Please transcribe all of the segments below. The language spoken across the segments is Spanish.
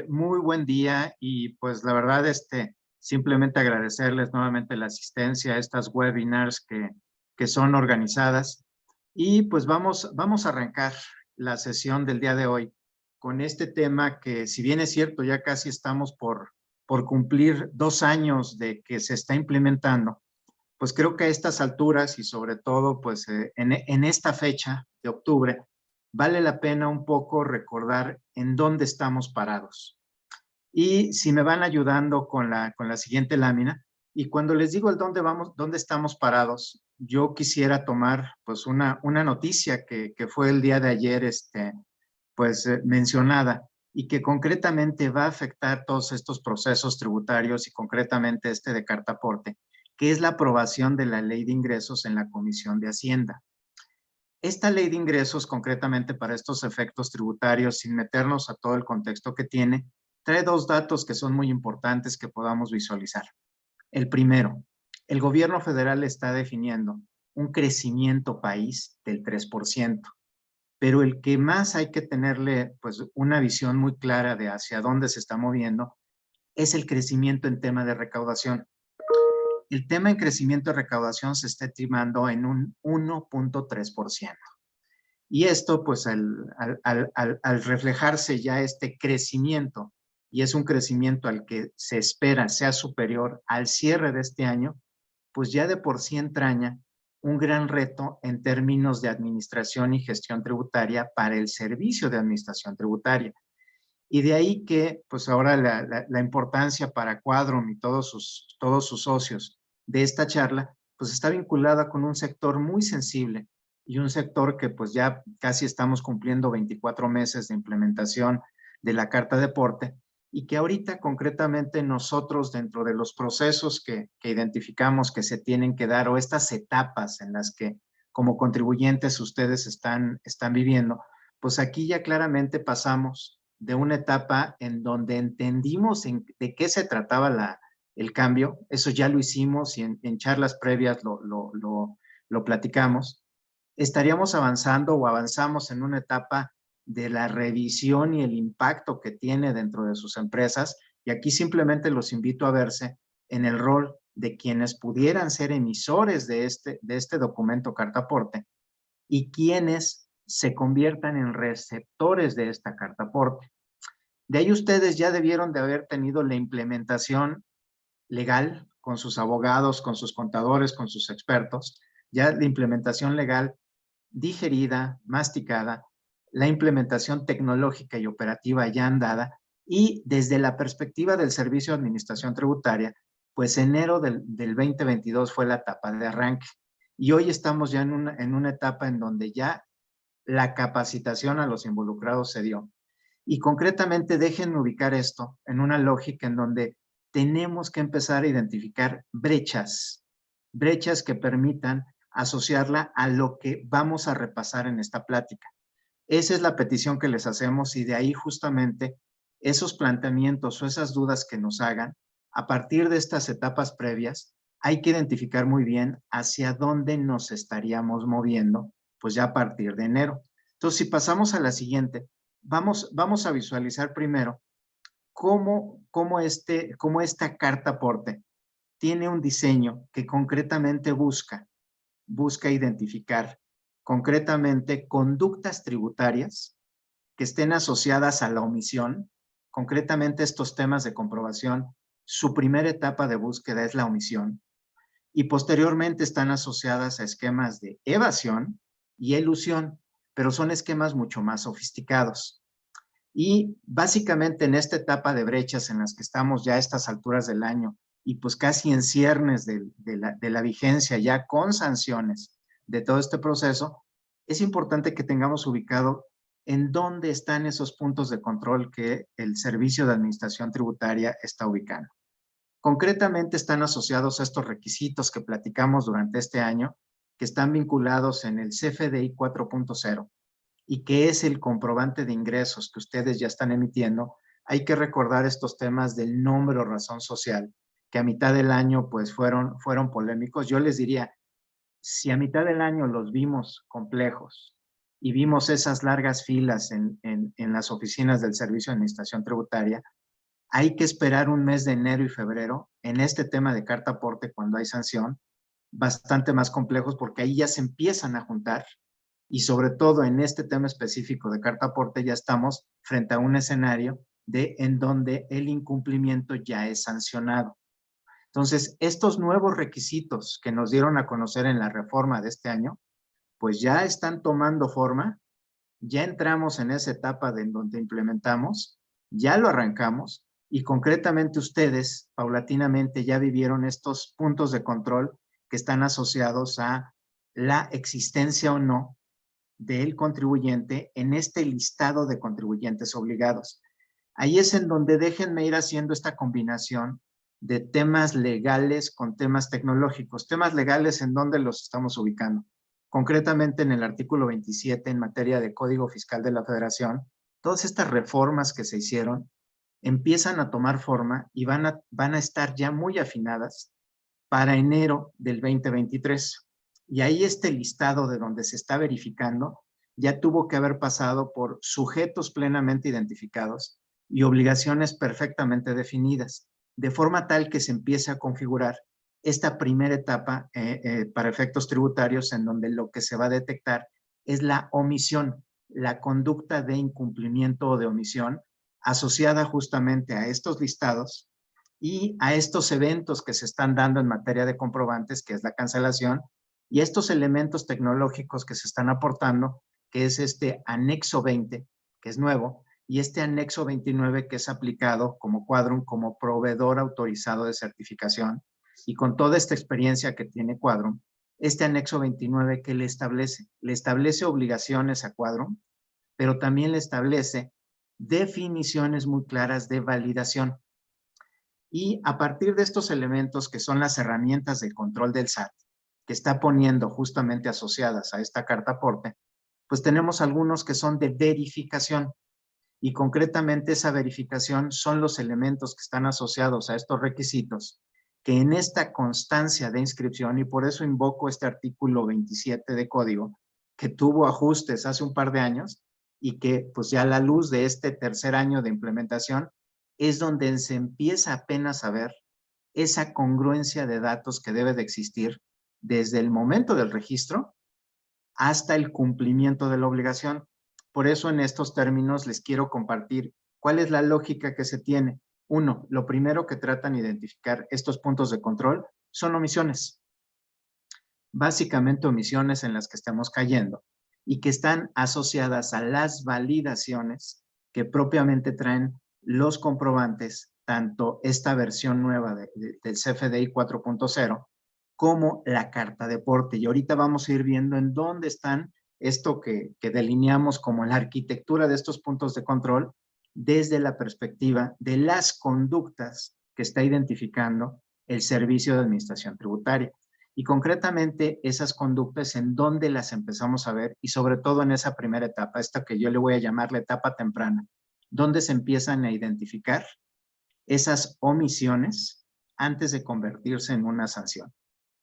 muy buen día y pues la verdad, simplemente agradecerles nuevamente la asistencia a estas webinars que son organizadas. Y pues vamos a arrancar la sesión del día de hoy con este tema que, si bien es cierto, ya casi estamos por cumplir 2 años de que se está implementando, pues creo que a estas alturas y sobre todo pues en esta fecha de octubre, vale la pena un poco recordar en dónde estamos parados. Y si me van ayudando con la siguiente lámina, y cuando les digo el dónde vamos, dónde estamos parados, yo quisiera tomar pues una noticia que fue el día de ayer mencionada y que concretamente va a afectar todos estos procesos tributarios y concretamente este de carta aporte, que es la aprobación de la Ley de Ingresos en la Comisión de Hacienda. Esta ley de ingresos, concretamente para estos efectos tributarios, sin meternos a todo el contexto que tiene, trae dos datos que son muy importantes que podamos visualizar. El primero, el gobierno federal está definiendo un crecimiento país del 3%, pero el que más hay que tenerle pues una visión muy clara de hacia dónde se está moviendo es el crecimiento en tema de recaudación. El tema en crecimiento de recaudación se está estimando en un 1.3%. Y esto, pues al reflejarse ya este crecimiento, y es un crecimiento al que se espera sea superior al cierre de este año, pues ya de por sí entraña un gran reto en términos de administración y gestión tributaria para el servicio de administración tributaria. Y de ahí que, pues ahora la importancia para Quadrum y todos sus socios de esta charla, pues está vinculada con un sector muy sensible y un sector que pues ya casi estamos cumpliendo 24 meses de implementación de la Carta de Aporte y que ahorita concretamente nosotros dentro de los procesos que identificamos que se tienen que dar o estas etapas en las que como contribuyentes ustedes están viviendo, pues aquí ya claramente pasamos de una etapa en donde entendimos de qué se trataba el cambio, eso ya lo hicimos y en charlas previas lo platicamos. Estaríamos avanzando o avanzamos en una etapa de la revisión y el impacto que tiene dentro de sus empresas, y aquí simplemente los invito a verse en el rol de quienes pudieran ser emisores de este documento Carta Aporte y quienes se conviertan en receptores de esta Carta Aporte. De ahí ustedes ya debieron de haber tenido la implementación legal con sus abogados, con sus contadores, con sus expertos, ya la implementación legal digerida, masticada, la implementación tecnológica y operativa ya andada, y desde la perspectiva del Servicio de Administración Tributaria, pues enero del 2022 fue la etapa de arranque. Y hoy estamos ya en una etapa en donde ya la capacitación a los involucrados se dio. Y concretamente déjenme ubicar esto en una lógica en donde tenemos que empezar a identificar brechas que permitan asociarla a lo que vamos a repasar en esta plática. Esa es la petición que les hacemos y de ahí justamente esos planteamientos o esas dudas que nos hagan, a partir de estas etapas previas, hay que identificar muy bien hacia dónde nos estaríamos moviendo, pues ya a partir de enero. Entonces, si pasamos a la siguiente, vamos a visualizar primero cómo esta carta aporte tiene un diseño que concretamente busca identificar concretamente conductas tributarias que estén asociadas a la omisión, concretamente estos temas de comprobación, su primera etapa de búsqueda es la omisión y posteriormente están asociadas a esquemas de evasión y elusión, pero son esquemas mucho más sofisticados. Y básicamente en esta etapa de brechas en las que estamos ya a estas alturas del año y pues casi en ciernes de la vigencia ya con sanciones de todo este proceso, es importante que tengamos ubicado en dónde están esos puntos de control que el Servicio de Administración Tributaria está ubicando. Concretamente están asociados a estos requisitos que platicamos durante este año, que están vinculados en el CFDI 4.0 y que es el comprobante de ingresos que ustedes ya están emitiendo. Hay que recordar estos temas del nombre o razón social, que a mitad del año pues fueron polémicos. Yo les diría, si a mitad del año los vimos complejos y vimos esas largas filas en las oficinas del Servicio de Administración Tributaria, hay que esperar un mes de enero y febrero en este tema de carta aporte cuando hay sanción, bastante más complejos porque ahí ya se empiezan a juntar y sobre todo en este tema específico de carta aporte ya estamos frente a un escenario en donde el incumplimiento ya es sancionado. Entonces, estos nuevos requisitos que nos dieron a conocer en la reforma de este año, pues ya están tomando forma, ya entramos en esa etapa en donde implementamos, ya lo arrancamos y concretamente ustedes paulatinamente ya vivieron estos puntos de control que están asociados a la existencia o no del contribuyente en este listado de contribuyentes obligados. Ahí es en donde déjenme ir haciendo esta combinación de temas legales con temas tecnológicos. Temas legales en donde los estamos ubicando. Concretamente en el artículo 27 en materia de Código Fiscal de la Federación, todas estas reformas que se hicieron empiezan a tomar forma y van a estar ya muy afinadas para enero del 2023. Y ahí este listado de donde se está verificando ya tuvo que haber pasado por sujetos plenamente identificados y obligaciones perfectamente definidas, de forma tal que se empiece a configurar esta primera etapa para efectos tributarios en donde lo que se va a detectar es la omisión, la conducta de incumplimiento o de omisión asociada justamente a estos listados y a estos eventos que se están dando en materia de comprobantes, que es la cancelación, y estos elementos tecnológicos que se están aportando, que es este anexo 20, que es nuevo, y este anexo 29 que es aplicado como Quadrum, como proveedor autorizado de certificación, y con toda esta experiencia que tiene Quadrum, este anexo 29 que le establece obligaciones a Quadrum, pero también le establece definiciones muy claras de validación. Y a partir de estos elementos que son las herramientas de control del SAT, que está poniendo justamente asociadas a esta carta aporte, pues tenemos algunos que son de verificación. Y concretamente esa verificación son los elementos que están asociados a estos requisitos, que en esta constancia de inscripción, y por eso invoco este artículo 27 de código, que tuvo ajustes hace un par de años, y que pues ya a la luz de este tercer año de implementación, es donde se empieza apenas a ver esa congruencia de datos que debe de existir desde el momento del registro hasta el cumplimiento de la obligación. Por eso en estos términos les quiero compartir cuál es la lógica que se tiene. Uno, lo primero que tratan de identificar estos puntos de control son omisiones. Básicamente omisiones en las que estamos cayendo y que están asociadas a las validaciones que propiamente traen los comprobantes, tanto esta versión nueva del CFDI 4.0 como la carta de aporte. Y ahorita vamos a ir viendo en dónde están esto que delineamos como la arquitectura de estos puntos de control desde la perspectiva de las conductas que está identificando el Servicio de Administración Tributaria. Y concretamente esas conductas en dónde las empezamos a ver y sobre todo en esa primera etapa, esta que yo le voy a llamar la etapa temprana, donde se empiezan a identificar esas omisiones antes de convertirse en una sanción.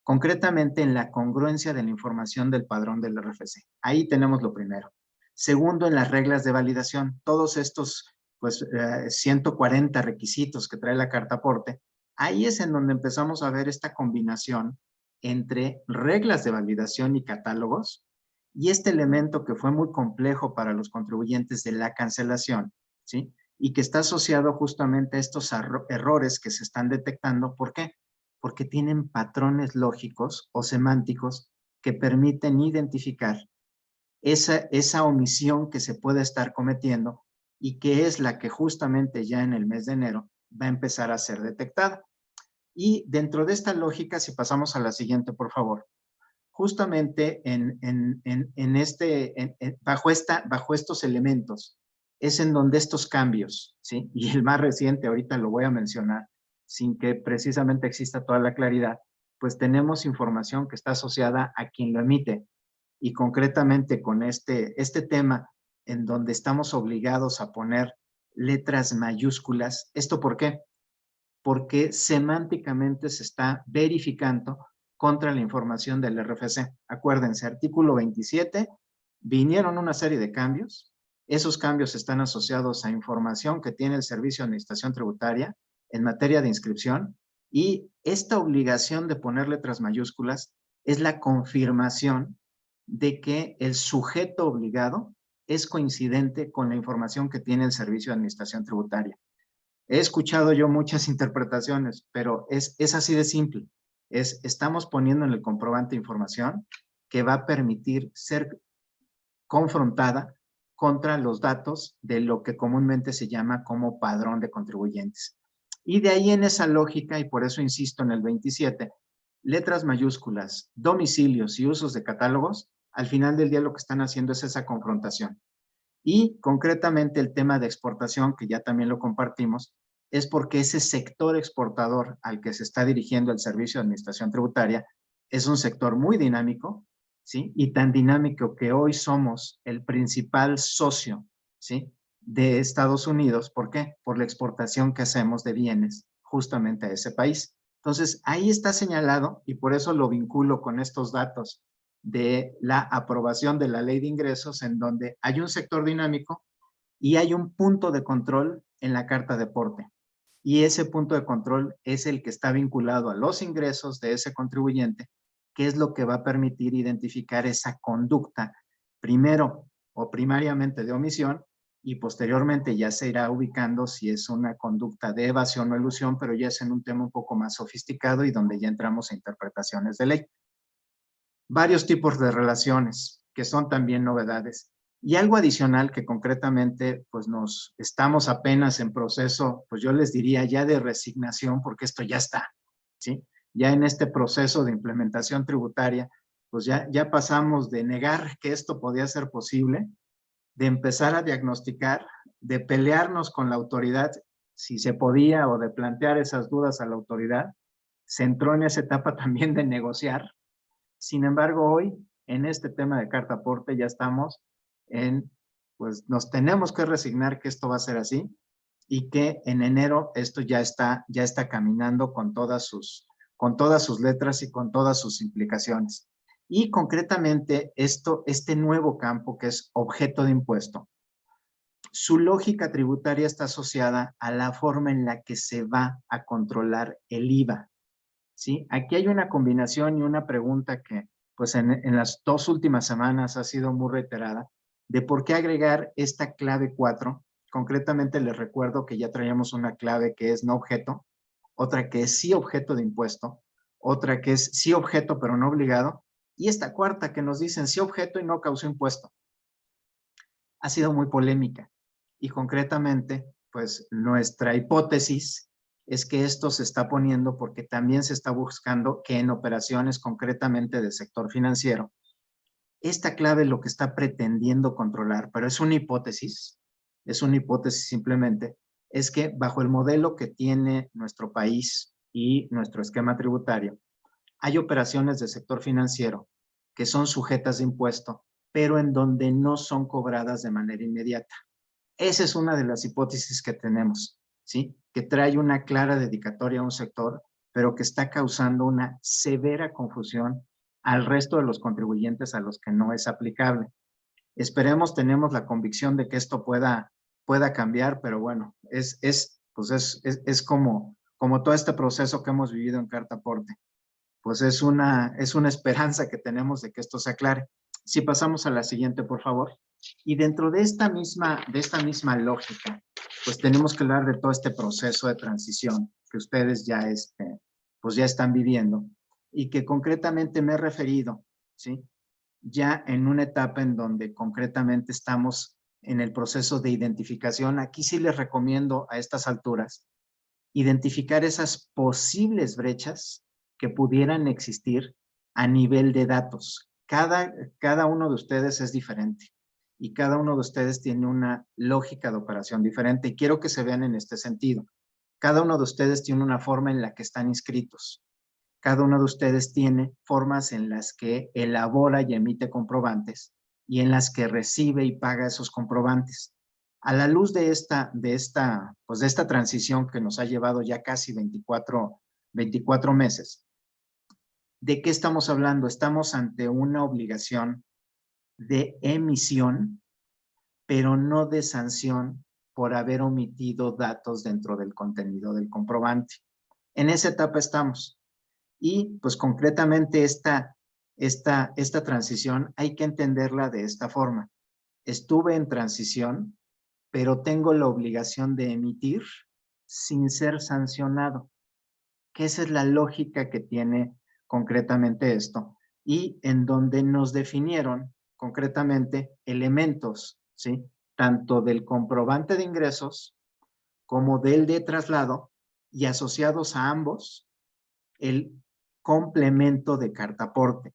Concretamente en la congruencia de la información del padrón del RFC. Ahí tenemos lo primero. Segundo, en las reglas de validación. Todos estos 140 requisitos que trae la carta aporte, ahí es en donde empezamos a ver esta combinación entre reglas de validación y catálogos y este elemento que fue muy complejo para los contribuyentes de la cancelación, ¿sí? Y que está asociado justamente a estos errores que se están detectando. ¿Por qué? Porque tienen patrones lógicos o semánticos que permiten identificar esa omisión que se puede estar cometiendo y que es la que justamente ya en el mes de enero va a empezar a ser detectada. Y dentro de esta lógica, si pasamos a la siguiente, por favor, justamente bajo estos elementos es en donde estos cambios, ¿sí? Y el más reciente, ahorita lo voy a mencionar, sin que precisamente exista toda la claridad, pues tenemos información que está asociada a quien lo emite. Y concretamente con este tema en donde estamos obligados a poner letras mayúsculas. ¿Esto por qué? Porque semánticamente se está verificando contra la información del RFC. Acuérdense, artículo 27 vinieron una serie de cambios. Esos cambios están asociados a información que tiene el Servicio de Administración Tributaria en materia de inscripción, y esta obligación de poner letras mayúsculas es la confirmación de que el sujeto obligado es coincidente con la información que tiene el Servicio de Administración Tributaria. He escuchado yo muchas interpretaciones, pero es así de simple. Estamos poniendo en el comprobante información que va a permitir ser confrontada contra los datos de lo que comúnmente se llama como padrón de contribuyentes. Y de ahí, en esa lógica, y por eso insisto en el 27, letras mayúsculas, domicilios y usos de catálogos, al final del día lo que están haciendo es esa confrontación. Y concretamente el tema de exportación, que ya también lo compartimos, es porque ese sector exportador al que se está dirigiendo el Servicio de Administración Tributaria es un sector muy dinámico, ¿sí? Y tan dinámico que hoy somos el principal socio, ¿sí?, de Estados Unidos. ¿Por qué? Por la exportación que hacemos de bienes justamente a ese país. Entonces, ahí está señalado, y por eso lo vinculo con estos datos de la aprobación de la Ley de Ingresos, en donde hay un sector dinámico y hay un punto de control en la carta de aporte. Y ese punto de control es el que está vinculado a los ingresos de ese contribuyente, que es lo que va a permitir identificar esa conducta, primero o primariamente de omisión, y posteriormente ya se irá ubicando si es una conducta de evasión o elusión, pero ya es en un tema un poco más sofisticado y donde ya entramos a interpretaciones de ley. Varios tipos de relaciones, que son también novedades. Y algo adicional que concretamente, pues nos estamos apenas en proceso, pues yo les diría ya de resignación, porque esto ya está, ¿sí? Ya en este proceso de implementación tributaria, pues ya pasamos de negar que esto podía ser posible, de empezar a diagnosticar, de pelearnos con la autoridad si se podía, o de plantear esas dudas a la autoridad. Se entró en esa etapa también de negociar. Sin embargo, hoy, en este tema de carta aporte, ya estamos en, pues nos tenemos que resignar que esto va a ser así, y que en enero esto ya está caminando con todas sus letras y con todas sus implicaciones. Y concretamente este nuevo campo, que es objeto de impuesto, su lógica tributaria está asociada a la forma en la que se va a controlar el IVA. ¿Sí? Aquí hay una combinación y una pregunta que, pues en las 2 últimas semanas ha sido muy reiterada, de por qué agregar esta clave 4. Concretamente les recuerdo que ya traíamos una clave que es no objeto, otra que es sí objeto de impuesto, otra que es sí objeto pero no obligado, y esta cuarta que nos dicen sí objeto y no causó impuesto. Ha sido muy polémica, y concretamente, pues nuestra hipótesis es que esto se está poniendo porque también se está buscando que en operaciones concretamente del sector financiero, esta clave lo que está pretendiendo controlar, pero es una hipótesis simplemente, es que bajo el modelo que tiene nuestro país y nuestro esquema tributario, hay operaciones del sector financiero que son sujetas de impuesto, pero en donde no son cobradas de manera inmediata. Esa es una de las hipótesis que tenemos, ¿sí? Que trae una clara dedicatoria a un sector, pero que está causando una severa confusión al resto de los contribuyentes a los que no es aplicable. Esperemos, tenemos la convicción de que esto pueda cambiar, pero bueno, es como todo este proceso que hemos vivido en Carta Aporte. Pues es una esperanza que tenemos de que esto se aclare. Si pasamos a la siguiente, por favor. Y dentro de esta misma lógica, pues tenemos que hablar de todo este proceso de transición que ustedes pues ya están viviendo, y que concretamente me he referido, ¿sí? Ya en una etapa en donde concretamente estamos en el proceso de identificación. Aquí sí les recomiendo a estas alturas identificar esas posibles brechas que pudieran existir a nivel de datos. Cada uno de ustedes es diferente y cada uno de ustedes tiene una lógica de operación diferente, y quiero que se vean en este sentido. Cada uno de ustedes tiene una forma en la que están inscritos. Cada uno de ustedes tiene formas en las que elabora y emite comprobantes, y en las que recibe y paga esos comprobantes. A la luz de esta transición que nos ha llevado ya casi 24 meses, ¿de qué estamos hablando? Estamos ante una obligación de emisión, pero no de sanción por haber omitido datos dentro del contenido del comprobante. En esa etapa estamos. Y pues concretamente esta transición hay que entenderla de esta forma. Estuve en transición, pero tengo la obligación de emitir sin ser sancionado. Que esa es la lógica que tiene concretamente esto. Y en donde nos definieron concretamente elementos, ¿sí? Tanto del comprobante de ingresos como del de traslado y asociados a ambos, el complemento de cartaporte,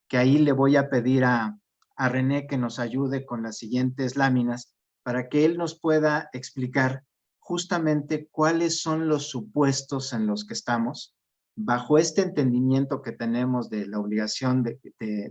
que ahí le voy a pedir a René que nos ayude con las siguientes láminas para que él nos pueda explicar justamente cuáles son los supuestos en los que estamos, bajo este entendimiento que tenemos de la obligación de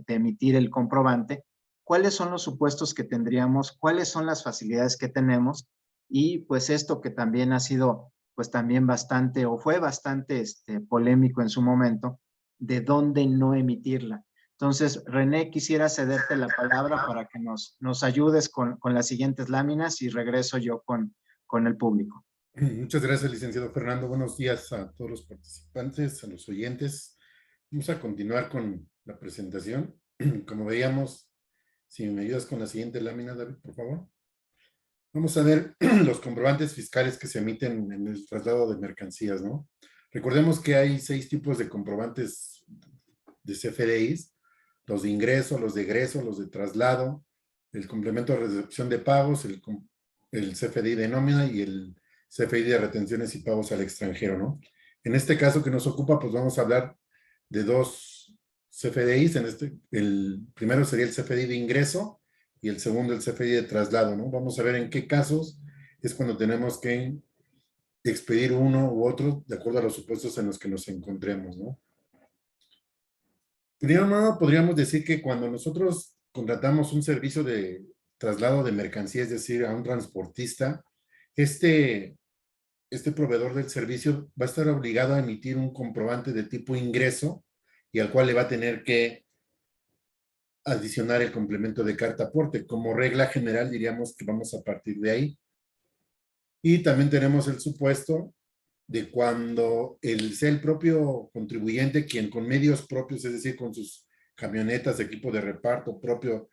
emitir el comprobante, cuáles son los supuestos que tendríamos, cuáles son las facilidades que tenemos y pues esto que también ha sido pues también bastante o fue bastante polémico en su momento, de dónde no emitirla. Entonces, René, quisiera cederte la palabra para que nos ayudes con las siguientes láminas y regreso yo con el público. Muchas gracias, licenciado Fernando. Buenos días a todos los participantes, a los oyentes. Vamos a continuar con la presentación. Como veíamos, si me ayudas con la siguiente lámina, David, por favor. Vamos a ver los comprobantes fiscales que se emiten en el traslado de mercancías, ¿no? Recordemos que hay 6 tipos de comprobantes de CFDIs, los de ingreso, los de egreso, los de traslado, el complemento de recepción de pagos, el CFDI de nómina y el CFDI de retenciones y pagos al extranjero, ¿no? En este caso que nos ocupa, pues vamos a hablar de 2 CFDIs. El primero sería el CFDI de ingreso y el segundo el CFDI de traslado, ¿no? Vamos a ver en qué casos es cuando tenemos que expedir uno u otro de acuerdo a los supuestos en los que nos encontremos, ¿no? Primero, podríamos decir que cuando nosotros contratamos un servicio de traslado de mercancía, es decir, a un transportista, este proveedor del servicio va a estar obligado a emitir un comprobante de tipo ingreso y al cual le va a tener que adicionar el complemento de carta aporte. Como regla general diríamos que vamos a partir de ahí. Y también tenemos el supuesto de cuando sea el propio contribuyente quien con medios propios, es decir, con sus camionetas, equipo de reparto propio,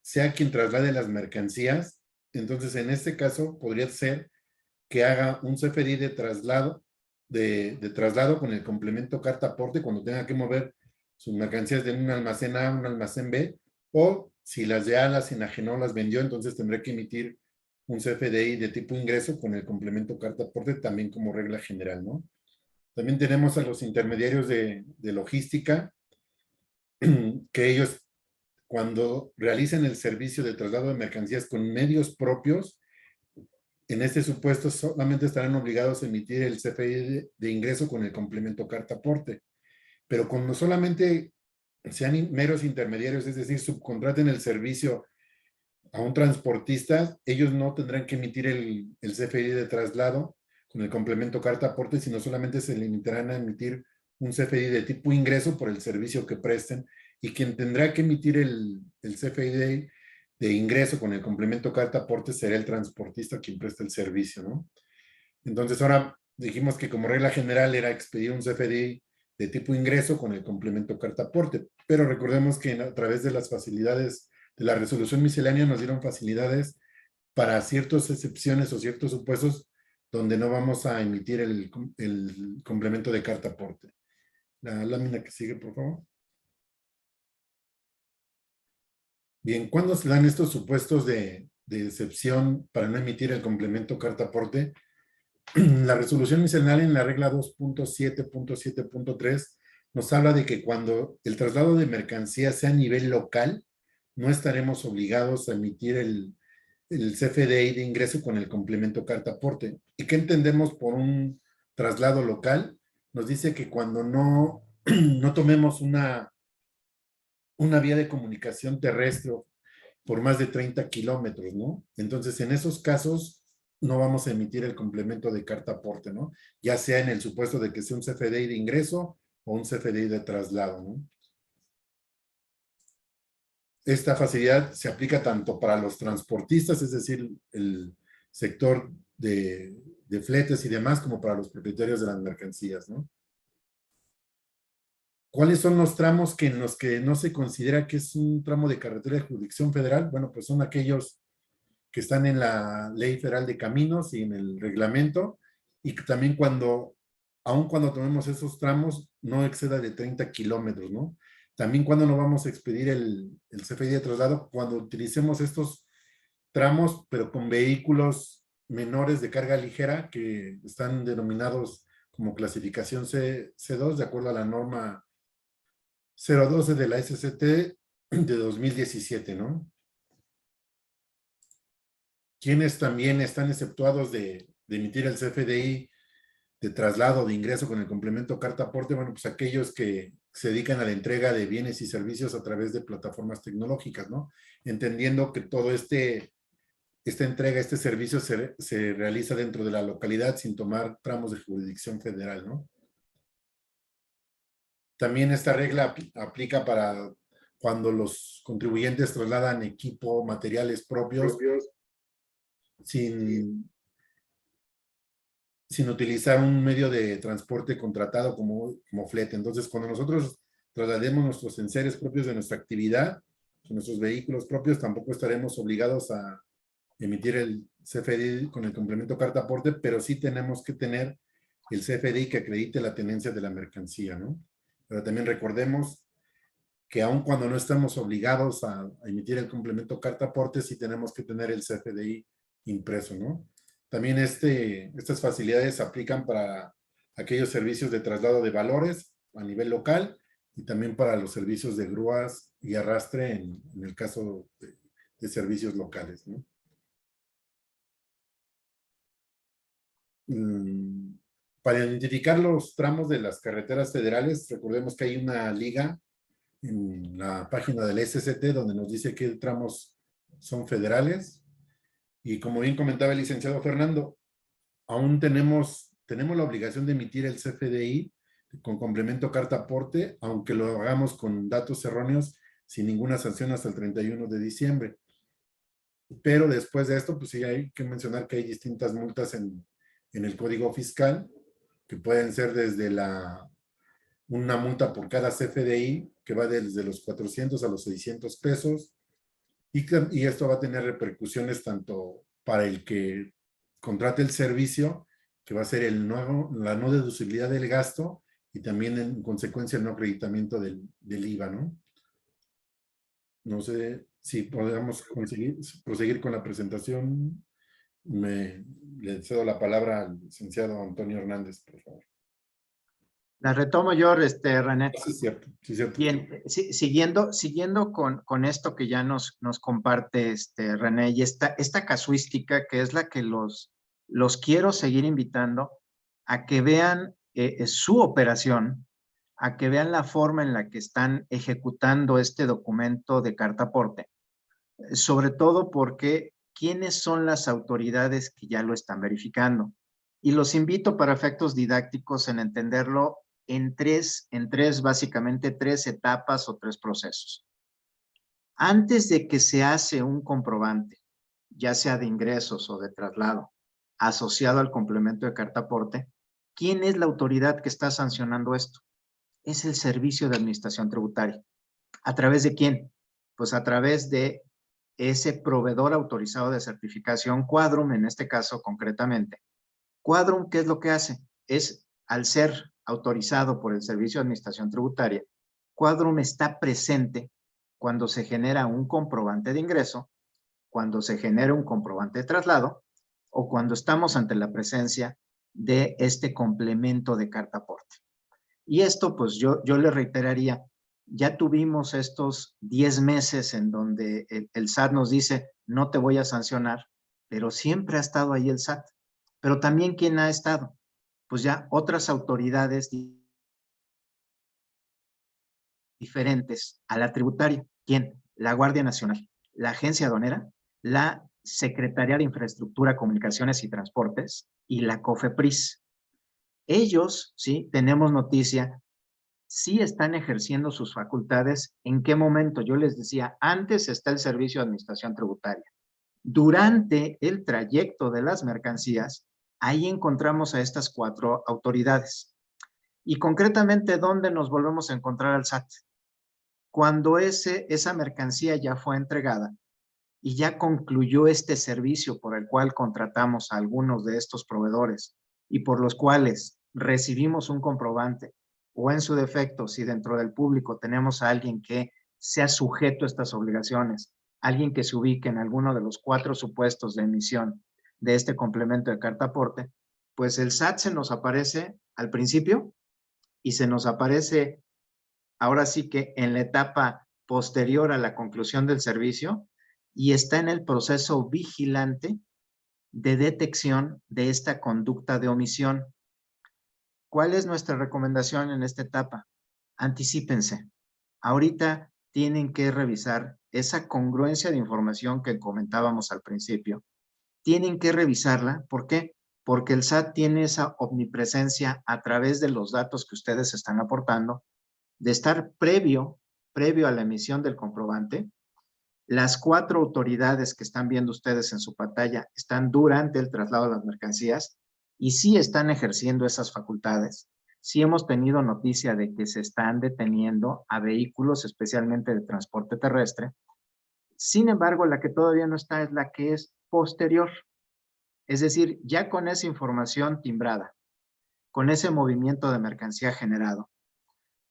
sea quien traslade las mercancías. Entonces, en este caso, podría ser que haga un CFDI de traslado, de traslado con el complemento carta aporte cuando tenga que mover sus mercancías de un almacén A a un almacén B, o si las ya las enajenó, las vendió, entonces tendré que emitir un CFDI de tipo ingreso con el complemento carta aporte también como regla general, ¿no? También tenemos a los intermediarios de logística, que ellos cuando realicen el servicio de traslado de mercancías con medios propios, en este supuesto solamente estarán obligados a emitir el CFDI de ingreso con el complemento carta aporte. Pero cuando solamente sean meros intermediarios, es decir, subcontraten el servicio a un transportista, ellos no tendrán que emitir el CFDI de traslado con el complemento carta aporte, sino solamente se limitarán a emitir un CFDI de tipo ingreso por el servicio que presten, y quien tendrá que emitir el CFDI de ingreso con el complemento carta aporte será el transportista quien presta el servicio, ¿no? Entonces ahora dijimos que como regla general era expedir un CFDI de tipo ingreso con el complemento carta aporte, pero recordemos que a través de las facilidades de la resolución miscelánea nos dieron facilidades para ciertas excepciones o ciertos supuestos donde no vamos a emitir el complemento de carta aporte. La lámina que sigue, por favor. Bien, ¿cuándo se dan estos supuestos de excepción para no emitir el complemento carta aporte? La resolución miscelánea en la regla 2.7.7.3 nos habla de que cuando el traslado de mercancía sea a nivel local, no estaremos obligados a emitir el CFDI de ingreso con el complemento carta aporte. ¿Y qué entendemos por un traslado local? Nos dice que cuando no tomemos una vía de comunicación terrestre por más de 30 kilómetros, ¿no? Entonces, en esos casos, no vamos a emitir el complemento de carta aporte, ¿no? Ya sea en el supuesto de que sea un CFDI de ingreso o un CFDI de traslado, ¿no? esta facilidad se aplica tanto para los transportistas, es decir, el sector de fletes y demás, como para los propietarios de las mercancías, ¿no? ¿Cuáles son los tramos en los que no se considera que es un tramo de carretera de jurisdicción federal? Bueno, pues son aquellos que están en la Ley Federal de Caminos y en el reglamento, y que también aun cuando tomemos esos tramos, no exceda de 30 kilómetros, ¿no? También cuando no vamos a expedir el CFDI de traslado, cuando utilicemos estos tramos, pero con vehículos menores de carga ligera, que están denominados como clasificación C2, de acuerdo a la norma 012 de la SCT de 2017, ¿no? Quienes también están exceptuados de emitir el CFDI de traslado de ingreso con el complemento carta aporte, bueno, pues aquellos que se dedican a la entrega de bienes y servicios a través de plataformas tecnológicas, ¿no? Entendiendo que todo esta entrega, este servicio se realiza dentro de la localidad sin tomar tramos de jurisdicción federal, ¿no? También esta regla aplica para cuando los contribuyentes trasladan equipo, materiales propios sin utilizar un medio de transporte contratado como flete. Entonces, cuando nosotros traslademos nuestros enseres propios de nuestra actividad, nuestros vehículos propios, tampoco estaremos obligados a emitir el CFDI con el complemento carta aporte, pero sí tenemos que tener el CFDI que acredite la tenencia de la mercancía, ¿no? Pero también recordemos que aun cuando no estamos obligados a emitir el complemento carta aporte, sí tenemos que tener el CFDI impreso, ¿no? También estas facilidades se aplican para aquellos servicios de traslado de valores a nivel local y también para los servicios de grúas y arrastre en el caso de servicios locales, ¿no? Para identificar los tramos de las carreteras federales, recordemos que hay una liga en la página del SCT donde nos dice qué tramos son federales. Y como bien comentaba el licenciado Fernando, aún tenemos la obligación de emitir el CFDI con complemento carta aporte, aunque lo hagamos con datos erróneos sin ninguna sanción hasta el 31 de diciembre. Pero después de esto, pues sí hay que mencionar que hay distintas multas en el Código Fiscal, que pueden ser desde una multa por cada CFDI, que va desde los 400 a los 600 pesos, y esto va a tener repercusiones tanto para el que contrate el servicio, que va a ser la no deducibilidad del gasto, y también en consecuencia el no acreditamiento del IVA, ¿no? No sé si podemos proseguir con la presentación. Le cedo la palabra al licenciado Antonio Hernández, por favor. La retomo yo, René. Sí, es cierto. Sí, es cierto. Bien, siguiendo con esto que ya nos comparte René, y esta casuística que es la que los quiero seguir invitando a que vean su operación, a que vean la forma en la que están ejecutando este documento de carta aporte, sobre todo porque quiénes son las autoridades que ya lo están verificando. Y los invito para efectos didácticos en entenderlo básicamente tres etapas o tres procesos. Antes de que se hace un comprobante, ya sea de ingresos o de traslado, asociado al complemento de carta aporte, ¿quién es la autoridad que está sancionando esto? Es el Servicio de Administración Tributaria. ¿A través de quién? Pues a través de ese proveedor autorizado de certificación, Quadrum, en este caso concretamente. Quadrum, ¿qué es lo que hace? Al ser autorizado por el Servicio de Administración Tributaria, Quadrum está presente cuando se genera un comprobante de ingreso, cuando se genera un comprobante de traslado, o cuando estamos ante la presencia de este complemento de carta aporte. Y esto, pues yo le reiteraría, ya tuvimos estos 10 meses en donde el SAT nos dice, no te voy a sancionar, pero siempre ha estado ahí el SAT. Pero también, ¿quién ha estado? Pues ya otras autoridades diferentes a la tributaria. ¿Quién? La Guardia Nacional, la Agencia Aduanera, la Secretaría de Infraestructura, Comunicaciones y Transportes y la COFEPRIS. Ellos, sí, tenemos noticia, sí están ejerciendo sus facultades. ¿En qué momento? Yo les decía, antes está el Servicio de Administración Tributaria. Durante el trayecto de las mercancías, ahí encontramos a estas 4 autoridades. Y concretamente, ¿dónde nos volvemos a encontrar al SAT? Cuando esa mercancía ya fue entregada y ya concluyó este servicio por el cual contratamos a algunos de estos proveedores y por los cuales recibimos un comprobante, o en su defecto, si dentro del público tenemos a alguien que sea sujeto a estas obligaciones, alguien que se ubique en alguno de los 4 supuestos de emisión de este complemento de carta aporte, pues el SAT se nos aparece al principio y se nos aparece ahora sí que en la etapa posterior a la conclusión del servicio, y está en el proceso vigilante de detección de esta conducta de omisión. ¿Cuál es nuestra recomendación en esta etapa? Anticípense. Ahorita tienen que revisar esa congruencia de información que comentábamos al principio. Tienen que revisarla. ¿Por qué? Porque el SAT tiene esa omnipresencia a través de los datos que ustedes están aportando, de estar previo a la emisión del comprobante. Las 4 autoridades que están viendo ustedes en su pantalla están durante el traslado de las mercancías y sí están ejerciendo esas facultades. Sí hemos tenido noticia de que se están deteniendo a vehículos, especialmente de transporte terrestre. Sin embargo, la que todavía no está es la que es posterior. Es decir, ya con esa información timbrada, con ese movimiento de mercancía generado,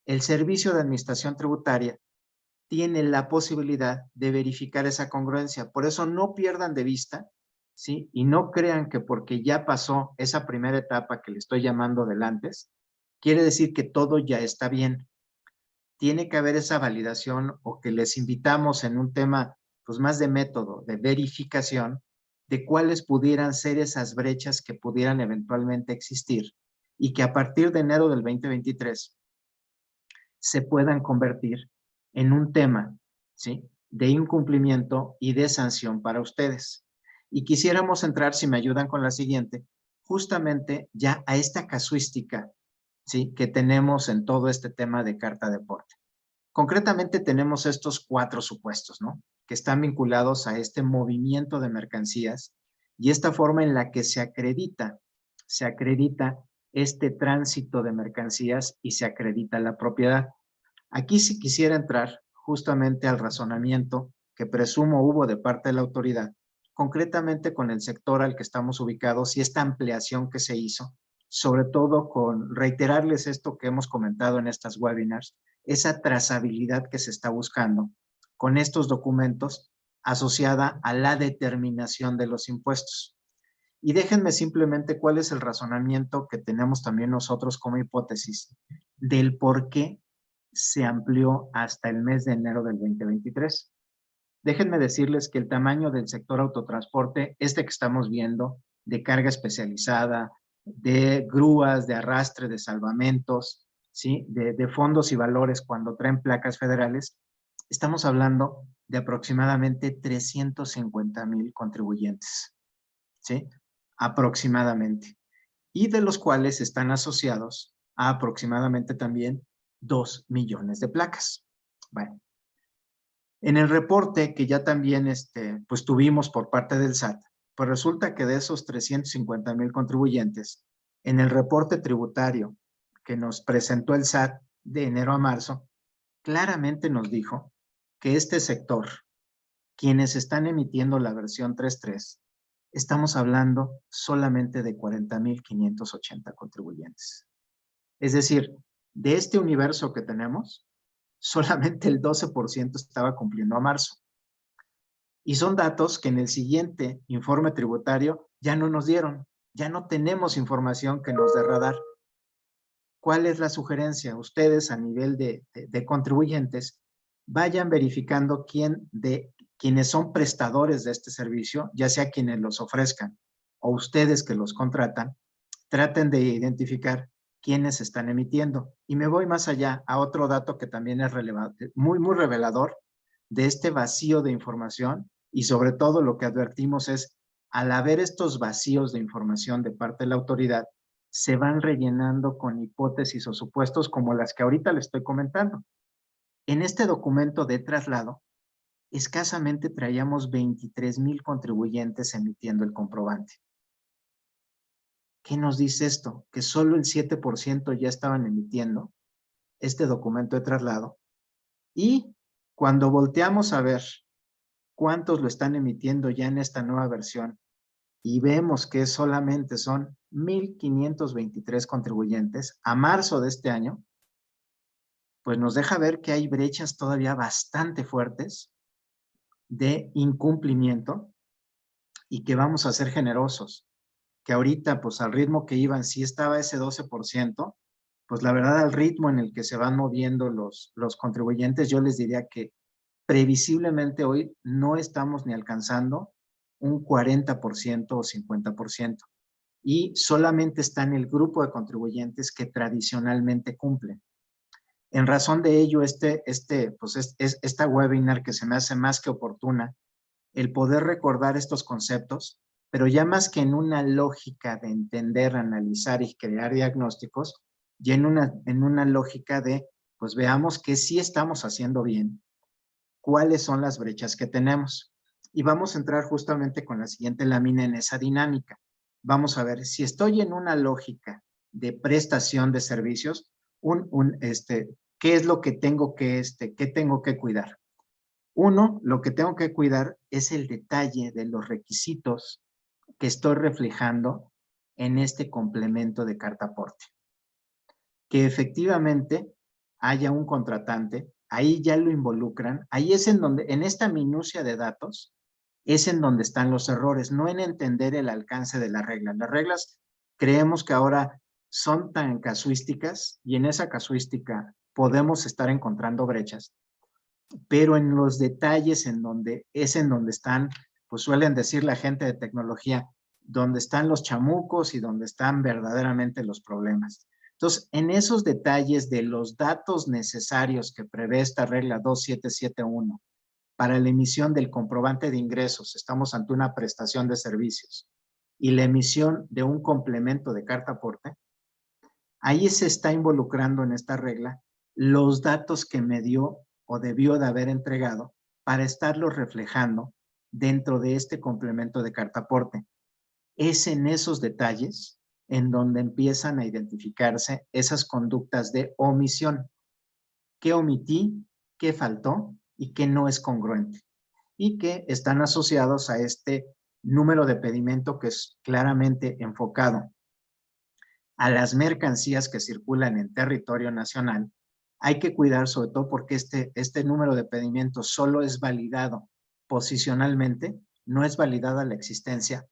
el Servicio de Administración Tributaria tiene la posibilidad de verificar esa congruencia. Por eso no pierdan de vista, ¿sí? Y no crean que porque ya pasó esa primera etapa que le estoy llamando del antes, quiere decir que todo ya está bien. Tiene que haber esa validación, o que les invitamos en un tema pues más de método, de verificación, de cuáles pudieran ser esas brechas que pudieran eventualmente existir y que a partir de enero del 2023 se puedan convertir en un tema, ¿sí?, de incumplimiento y de sanción para ustedes. Y quisiéramos entrar, si me ayudan con la siguiente, justamente ya a esta casuística, ¿sí?, que tenemos en todo este tema de carta de aporte. Concretamente tenemos estos 4 supuestos, ¿no?, que están vinculados a este movimiento de mercancías y esta forma en la que se acredita este tránsito de mercancías y se acredita la propiedad. Aquí sí quisiera entrar justamente al razonamiento que presumo hubo de parte de la autoridad, concretamente con el sector al que estamos ubicados y esta ampliación que se hizo, sobre todo con reiterarles esto que hemos comentado en estas webinars, esa trazabilidad que se está buscando con estos documentos asociada a la determinación de los impuestos. Y déjenme simplemente cuál es el razonamiento que tenemos también nosotros como hipótesis del por qué se amplió hasta el mes de enero del 2023. Déjenme decirles que el tamaño del sector autotransporte, que estamos viendo, de carga especializada, de grúas, de arrastre, de salvamentos, ¿sí?, de fondos y valores cuando traen placas federales, estamos hablando de aproximadamente 350,000 contribuyentes, ¿sí?, aproximadamente, y de los cuales están asociados a aproximadamente también 2 millones de placas. Bueno, en el reporte que ya también pues tuvimos por parte del SAT, pues resulta que de esos 350,000 contribuyentes, en el reporte tributario que nos presentó el SAT de enero a marzo, claramente nos dijo que este sector, quienes están emitiendo la versión 3.3, estamos hablando solamente de 40,580 contribuyentes. Es decir, de este universo que tenemos, solamente el 12% estaba cumpliendo a marzo. Y son datos que en el siguiente informe tributario ya no nos dieron, ya no tenemos información que nos dé radar. ¿Cuál es la sugerencia? Ustedes a nivel de contribuyentes vayan verificando quienes son prestadores de este servicio, ya sea quienes los ofrezcan o ustedes que los contratan, traten de identificar quiénes están emitiendo. Y me voy más allá a otro dato que también es relevante, muy, muy revelador de este vacío de información, y sobre todo lo que advertimos es, al haber estos vacíos de información de parte de la autoridad, se van rellenando con hipótesis o supuestos como las que ahorita le estoy comentando. En este documento de traslado, escasamente traíamos 23,000 contribuyentes emitiendo el comprobante. ¿Qué nos dice esto? Que solo el 7% ya estaban emitiendo este documento de traslado, y cuando volteamos a ver cuántos lo están emitiendo ya en esta nueva versión y vemos que solamente son 1,523 contribuyentes a marzo de este año, pues nos deja ver que hay brechas todavía bastante fuertes de incumplimiento y que vamos a ser generosos, que ahorita pues al ritmo que iban, si estaba ese 12%, pues la verdad al ritmo en el que se van moviendo los contribuyentes, yo les diría que previsiblemente hoy no estamos ni alcanzando un 40% o 50%, y solamente está en el grupo de contribuyentes que tradicionalmente cumplen. En razón de ello, esta webinar que se me hace más que oportuna, el poder recordar estos conceptos, pero ya más que en una lógica de entender, analizar y crear diagnósticos, ya en una lógica de, pues veamos qué sí estamos haciendo bien, cuáles son las brechas que tenemos. Y vamos a entrar justamente con la siguiente lámina en esa dinámica. Vamos a ver si estoy en una lógica de prestación de servicios, ¿qué es lo que qué tengo que cuidar? Uno, lo que tengo que cuidar es el detalle de los requisitos que estoy reflejando en este complemento de carta aporte. Que efectivamente haya un contratante, ahí ya lo involucran, ahí es en donde, en esta minucia de datos, es en donde están los errores, no en entender el alcance de la regla. Las reglas creemos que ahora son tan casuísticas y en esa casuística podemos estar encontrando brechas, pero en los detalles en donde están, pues suelen decir la gente de tecnología, donde están los chamucos y donde están verdaderamente los problemas. Entonces, en esos detalles de los datos necesarios que prevé esta regla 2771 para la emisión del comprobante de ingresos, estamos ante una prestación de servicios, y la emisión de un complemento de carta aporte, ahí se está involucrando en esta regla los datos que me dio o debió de haber entregado para estarlos reflejando dentro de este complemento de carta aporte. Es en esos detalles en donde empiezan a identificarse esas conductas de omisión. ¿Qué omití? ¿Qué faltó? ¿Y qué no es congruente? Y que están asociados a este número de pedimento que es claramente enfocado a las mercancías que circulan en territorio nacional. Hay que cuidar sobre todo porque este número de pedimientos solo es validado posicionalmente, no es validada la existencia,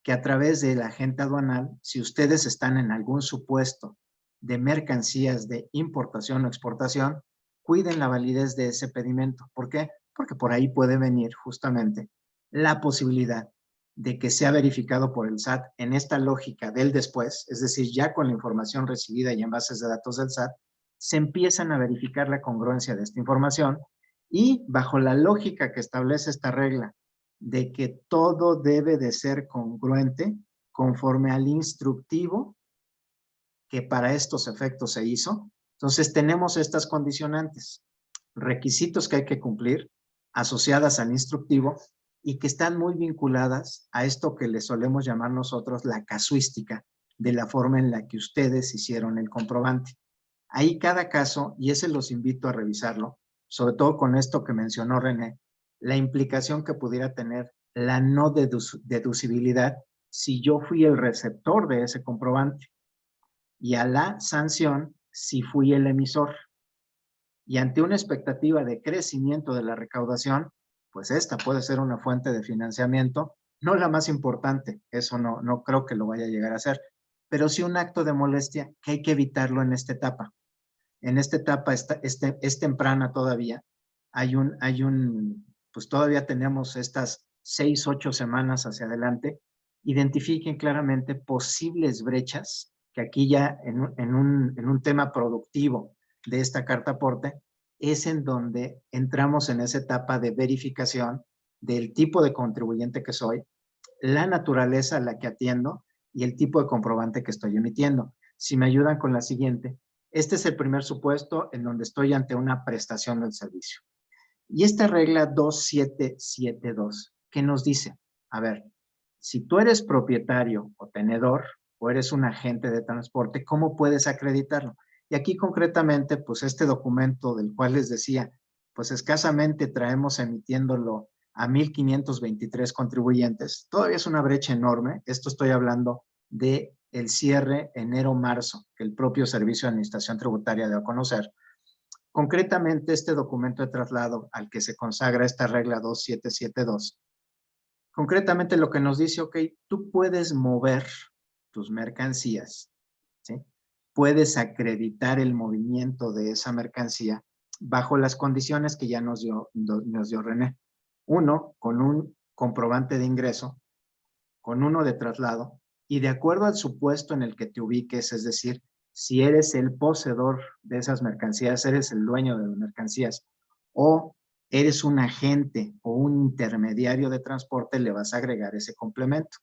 que a través de la agente aduanal, si ustedes están en algún supuesto de mercancías de importación o exportación, cuiden la validez de ese pedimento. ¿Por qué? Porque por ahí puede venir justamente la posibilidad de que sea verificado por el SAT en esta lógica del después, es decir, ya con la información recibida y en bases de datos del SAT, se empiezan a verificar la congruencia de esta información, y bajo la lógica que establece esta regla de que todo debe de ser congruente conforme al instructivo que para estos efectos se hizo. Entonces tenemos estas condicionantes, requisitos que hay que cumplir, asociadas al instructivo y que están muy vinculadas a esto que le solemos llamar nosotros la casuística de la forma en la que ustedes hicieron el comprobante. Ahí cada caso, y ese los invito a revisarlo, sobre todo con esto que mencionó René, la implicación que pudiera tener la no deducibilidad si yo fui el receptor de ese comprobante, y a la sanción si fui el emisor. Y ante una expectativa de crecimiento de la recaudación, pues esta puede ser una fuente de financiamiento, no la más importante, eso no creo que lo vaya a llegar a ser, pero sí un acto de molestia que hay que evitarlo en esta etapa. En esta etapa es temprana todavía, pues todavía tenemos estas 6, 8 semanas hacia adelante. Identifiquen claramente posibles brechas, que aquí ya en un tema productivo de esta carta aporte, es en donde entramos en esa etapa de verificación del tipo de contribuyente que soy, la naturaleza a la que atiendo y el tipo de comprobante que estoy emitiendo. Si me ayudan con la siguiente, este es el primer supuesto en donde estoy ante una prestación del servicio. Y esta regla 2772, ¿qué nos dice? A ver, si tú eres propietario o tenedor o eres un agente de transporte, ¿cómo puedes acreditarlo? Y aquí concretamente, pues este documento del cual les decía, pues escasamente traemos emitiéndolo a 1,523 contribuyentes. Todavía es una brecha enorme. Esto estoy hablando de el cierre enero-marzo, que el propio Servicio de Administración Tributaria debe conocer. Concretamente, este documento de traslado al que se consagra esta regla 2772, concretamente lo que nos dice, ok, tú puedes mover tus mercancías, ¿sí? Puedes acreditar el movimiento de esa mercancía bajo las condiciones que ya nos dio René. Uno, con un comprobante de ingreso, con uno de traslado, y de acuerdo al supuesto en el que te ubiques, es decir, si eres el poseedor de esas mercancías, eres el dueño de las mercancías, o eres un agente o un intermediario de transporte, le vas a agregar ese complemento.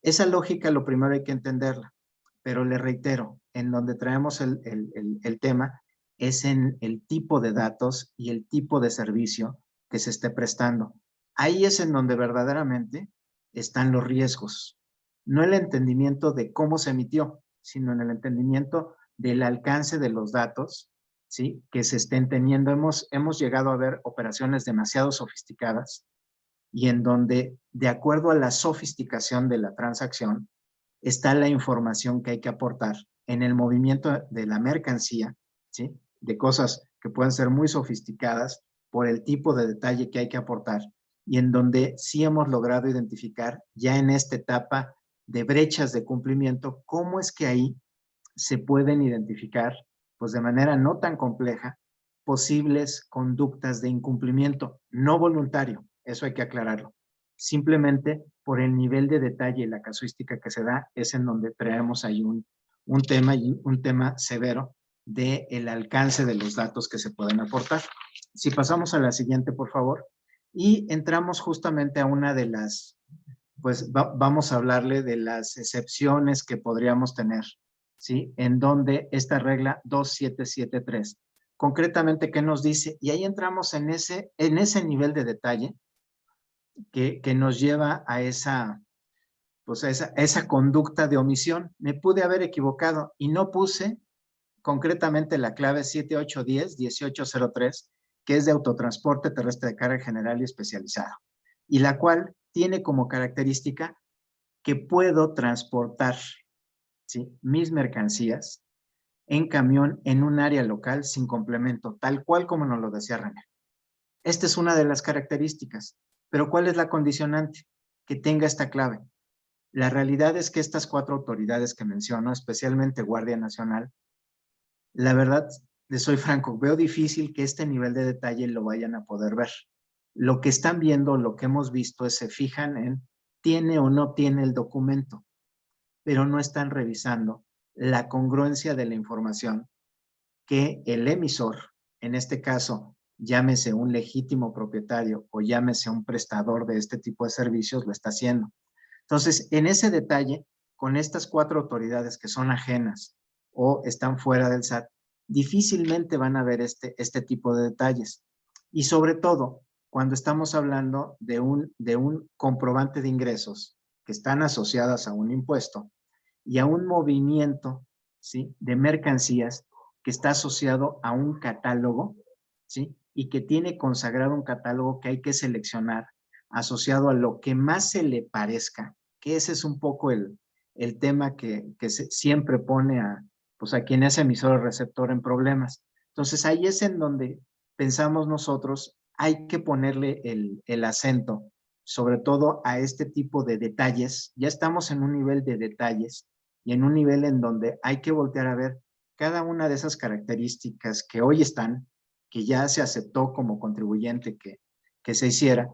Esa lógica lo primero hay que entenderla, pero le reitero, en donde traemos el tema es en el tipo de datos y el tipo de servicio que se esté prestando. Ahí es en donde verdaderamente están los riesgos. No el entendimiento de cómo se emitió, sino en el entendimiento del alcance de los datos, ¿sí? Que se estén teniendo. Hemos llegado a ver operaciones demasiado sofisticadas y en donde, de acuerdo a la sofisticación de la transacción, está la información que hay que aportar en el movimiento de la mercancía, ¿sí? De cosas que pueden ser muy sofisticadas por el tipo de detalle que hay que aportar y en donde sí hemos logrado identificar ya en esta etapa de brechas de cumplimiento, cómo es que ahí se pueden identificar, pues de manera no tan compleja, posibles conductas de incumplimiento no voluntario, eso hay que aclararlo. Simplemente por el nivel de detalle y la casuística que se da, es en donde traemos ahí un tema severo del alcance de los datos que se pueden aportar. Si pasamos a la siguiente, por favor, y entramos justamente a una de las, pues vamos a hablarle de las excepciones que podríamos tener, ¿sí? En donde esta regla 2773, concretamente, ¿qué nos dice? Y ahí entramos en ese nivel de detalle que nos lleva a esa, pues a esa conducta de omisión. Me pude haber equivocado y no puse concretamente la clave 7810-1803, que es de autotransporte terrestre de carga general y especializado, y la cual tiene como característica que puedo transportar, ¿sí?, mis mercancías en camión en un área local sin complemento, tal cual como nos lo decía René. Esta es una de las características, pero ¿cuál es la condicionante? Que tenga esta clave. La realidad es que estas 4 autoridades que menciono, especialmente Guardia Nacional, la verdad, les soy franco, veo difícil que este nivel de detalle lo vayan a poder ver. Lo que están viendo, lo que hemos visto, es se fijan en tiene o no tiene el documento, pero no están revisando la congruencia de la información que el emisor, en este caso, llámese un legítimo propietario o llámese un prestador de este tipo de servicios, lo está haciendo. Entonces, en ese detalle, con estas 4 autoridades que son ajenas o están fuera del SAT, difícilmente van a ver este tipo de detalles. Y sobre todo, cuando estamos hablando de un comprobante de ingresos que están asociadas a un impuesto y a un movimiento, ¿sí?, de mercancías que está asociado a un catálogo, ¿sí?, y que tiene consagrado un catálogo que hay que seleccionar asociado a lo que más se le parezca, que ese es un poco el tema que siempre pone pues a quien es emisor o receptor en problemas. Entonces ahí es en donde pensamos nosotros, hay que ponerle el acento, sobre todo a este tipo de detalles. Ya estamos en un nivel de detalles y en un nivel en donde hay que voltear a ver cada una de esas características que hoy están, que ya se aceptó como contribuyente que se hiciera,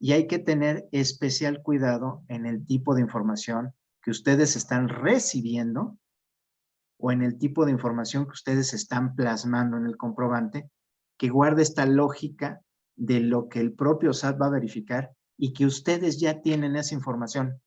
y hay que tener especial cuidado en el tipo de información que ustedes están recibiendo o en el tipo de información que ustedes están plasmando en el comprobante, que guarde esta lógica de lo que el propio SAT va a verificar y que ustedes ya tienen esa información.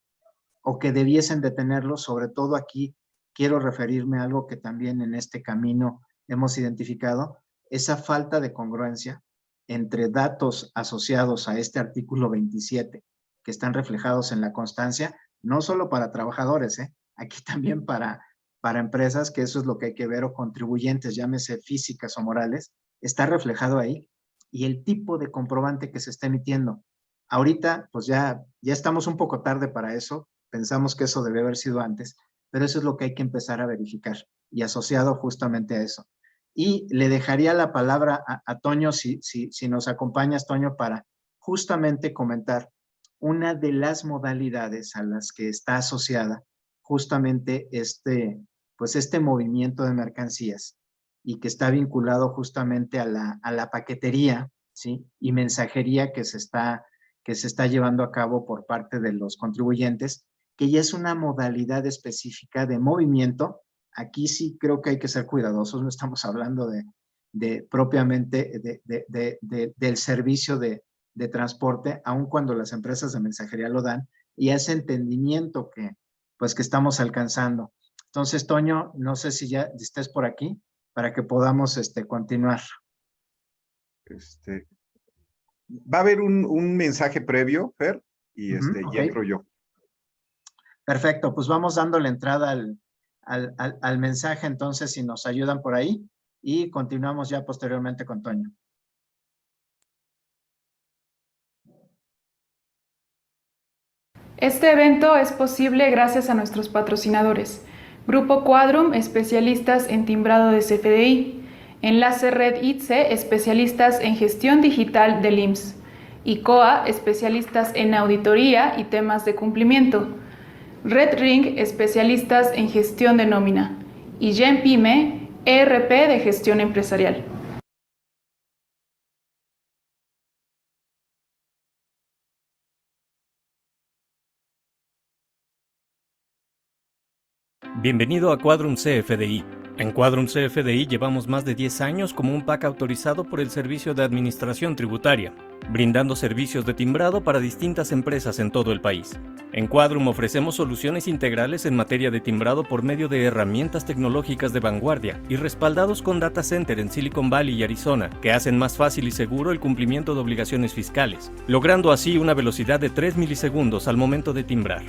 o que debiesen de tenerlo. Sobre todo aquí quiero referirme a algo que también en este camino hemos identificado, esa falta de congruencia entre datos asociados a este artículo 27 que están reflejados en la constancia, no solo para trabajadores, aquí también para empresas, que eso es lo que hay que ver, o contribuyentes, llámese físicas o morales, está reflejado ahí, y el tipo de comprobante que se está emitiendo. Ahorita, pues ya estamos un poco tarde para eso, pensamos que eso debe haber sido antes, pero eso es lo que hay que empezar a verificar, y asociado justamente a eso. Y le dejaría la palabra a Toño, si nos acompañas, Toño, para justamente comentar una de las modalidades a las que está asociada justamente pues este movimiento de mercancías, y que está vinculado justamente a la paquetería, ¿sí? Y mensajería que se está llevando a cabo por parte de los contribuyentes, que ya es una modalidad específica de movimiento. Aquí sí creo que hay que ser cuidadosos, no estamos hablando propiamente del servicio de transporte, aun cuando las empresas de mensajería lo dan, y ese entendimiento pues que estamos alcanzando. Entonces, Toño, no sé si ya estés por aquí para que podamos continuar. Va a haber un mensaje previo, Fer, y Ok. y entro yo. Perfecto, pues vamos dándole entrada al mensaje, entonces, si nos ayudan por ahí, y continuamos ya posteriormente con Toño. Este evento es posible gracias a nuestros patrocinadores: Grupo Quadrum, especialistas en timbrado de CFDI; Enlace Red ITSE, especialistas en gestión digital del IMSS; y COA, especialistas en auditoría y temas de cumplimiento; Red Ring, especialistas en gestión de nómina; y GenPyme, ERP de gestión empresarial. Bienvenido a Quadrum CFDI. En Quadrum CFDI llevamos más de 10 años como un PAC autorizado por el Servicio de Administración Tributaria, brindando servicios de timbrado para distintas empresas en todo el país. En Quadrum ofrecemos soluciones integrales en materia de timbrado por medio de herramientas tecnológicas de vanguardia y respaldados con data center en Silicon Valley y Arizona, que hacen más fácil y seguro el cumplimiento de obligaciones fiscales, logrando así una velocidad de 3 milisegundos al momento de timbrar.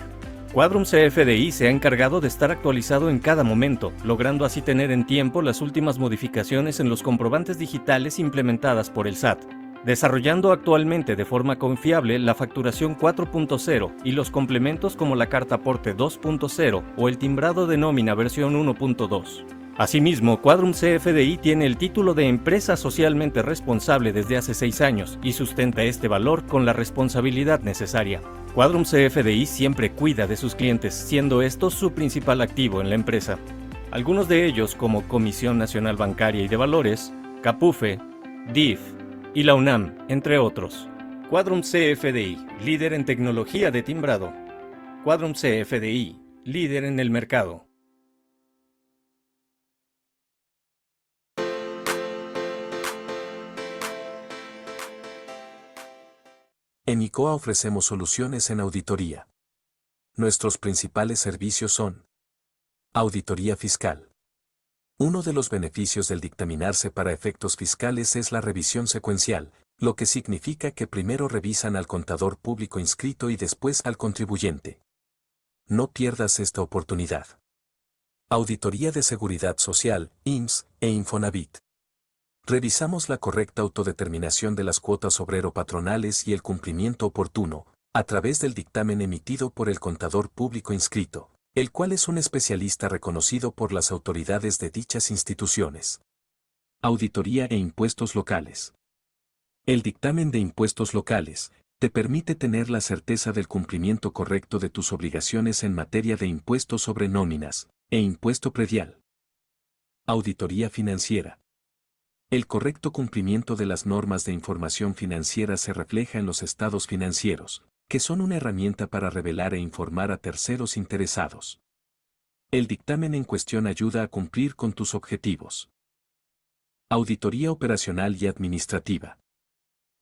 Quadrum CFDI se ha encargado de estar actualizado en cada momento, logrando así tener en tiempo las últimas modificaciones en los comprobantes digitales implementadas por el SAT, desarrollando actualmente de forma confiable la facturación 4.0 y los complementos como la carta aporte 2.0 o el timbrado de nómina versión 1.2. Asimismo, Quadrum CFDI tiene el título de empresa socialmente responsable desde hace 6 años y sustenta este valor con la responsabilidad necesaria. Quadrum CFDI siempre cuida de sus clientes, siendo estos su principal activo en la empresa. Algunos de ellos, como Comisión Nacional Bancaria y de Valores, Capufe, DIF y la UNAM, entre otros. Quadrum CFDI, líder en tecnología de timbrado. Quadrum CFDI, líder en el mercado. En ICOA ofrecemos soluciones en auditoría. Nuestros principales servicios son: auditoría fiscal. Uno de los beneficios del dictaminarse para efectos fiscales es la revisión secuencial, lo que significa que primero revisan al contador público inscrito y después al contribuyente. No pierdas esta oportunidad. Auditoría de Seguridad Social, IMSS e Infonavit. Revisamos la correcta autodeterminación de las cuotas obrero-patronales y el cumplimiento oportuno, a través del dictamen emitido por el contador público inscrito, el cual es un especialista reconocido por las autoridades de dichas instituciones. Auditoría e impuestos locales. El dictamen de impuestos locales te permite tener la certeza del cumplimiento correcto de tus obligaciones en materia de impuestos sobre nóminas e impuesto predial. Auditoría financiera. El correcto cumplimiento de las normas de información financiera se refleja en los estados financieros, que son una herramienta para revelar e informar a terceros interesados. El dictamen en cuestión ayuda a cumplir con tus objetivos. Auditoría operacional y administrativa.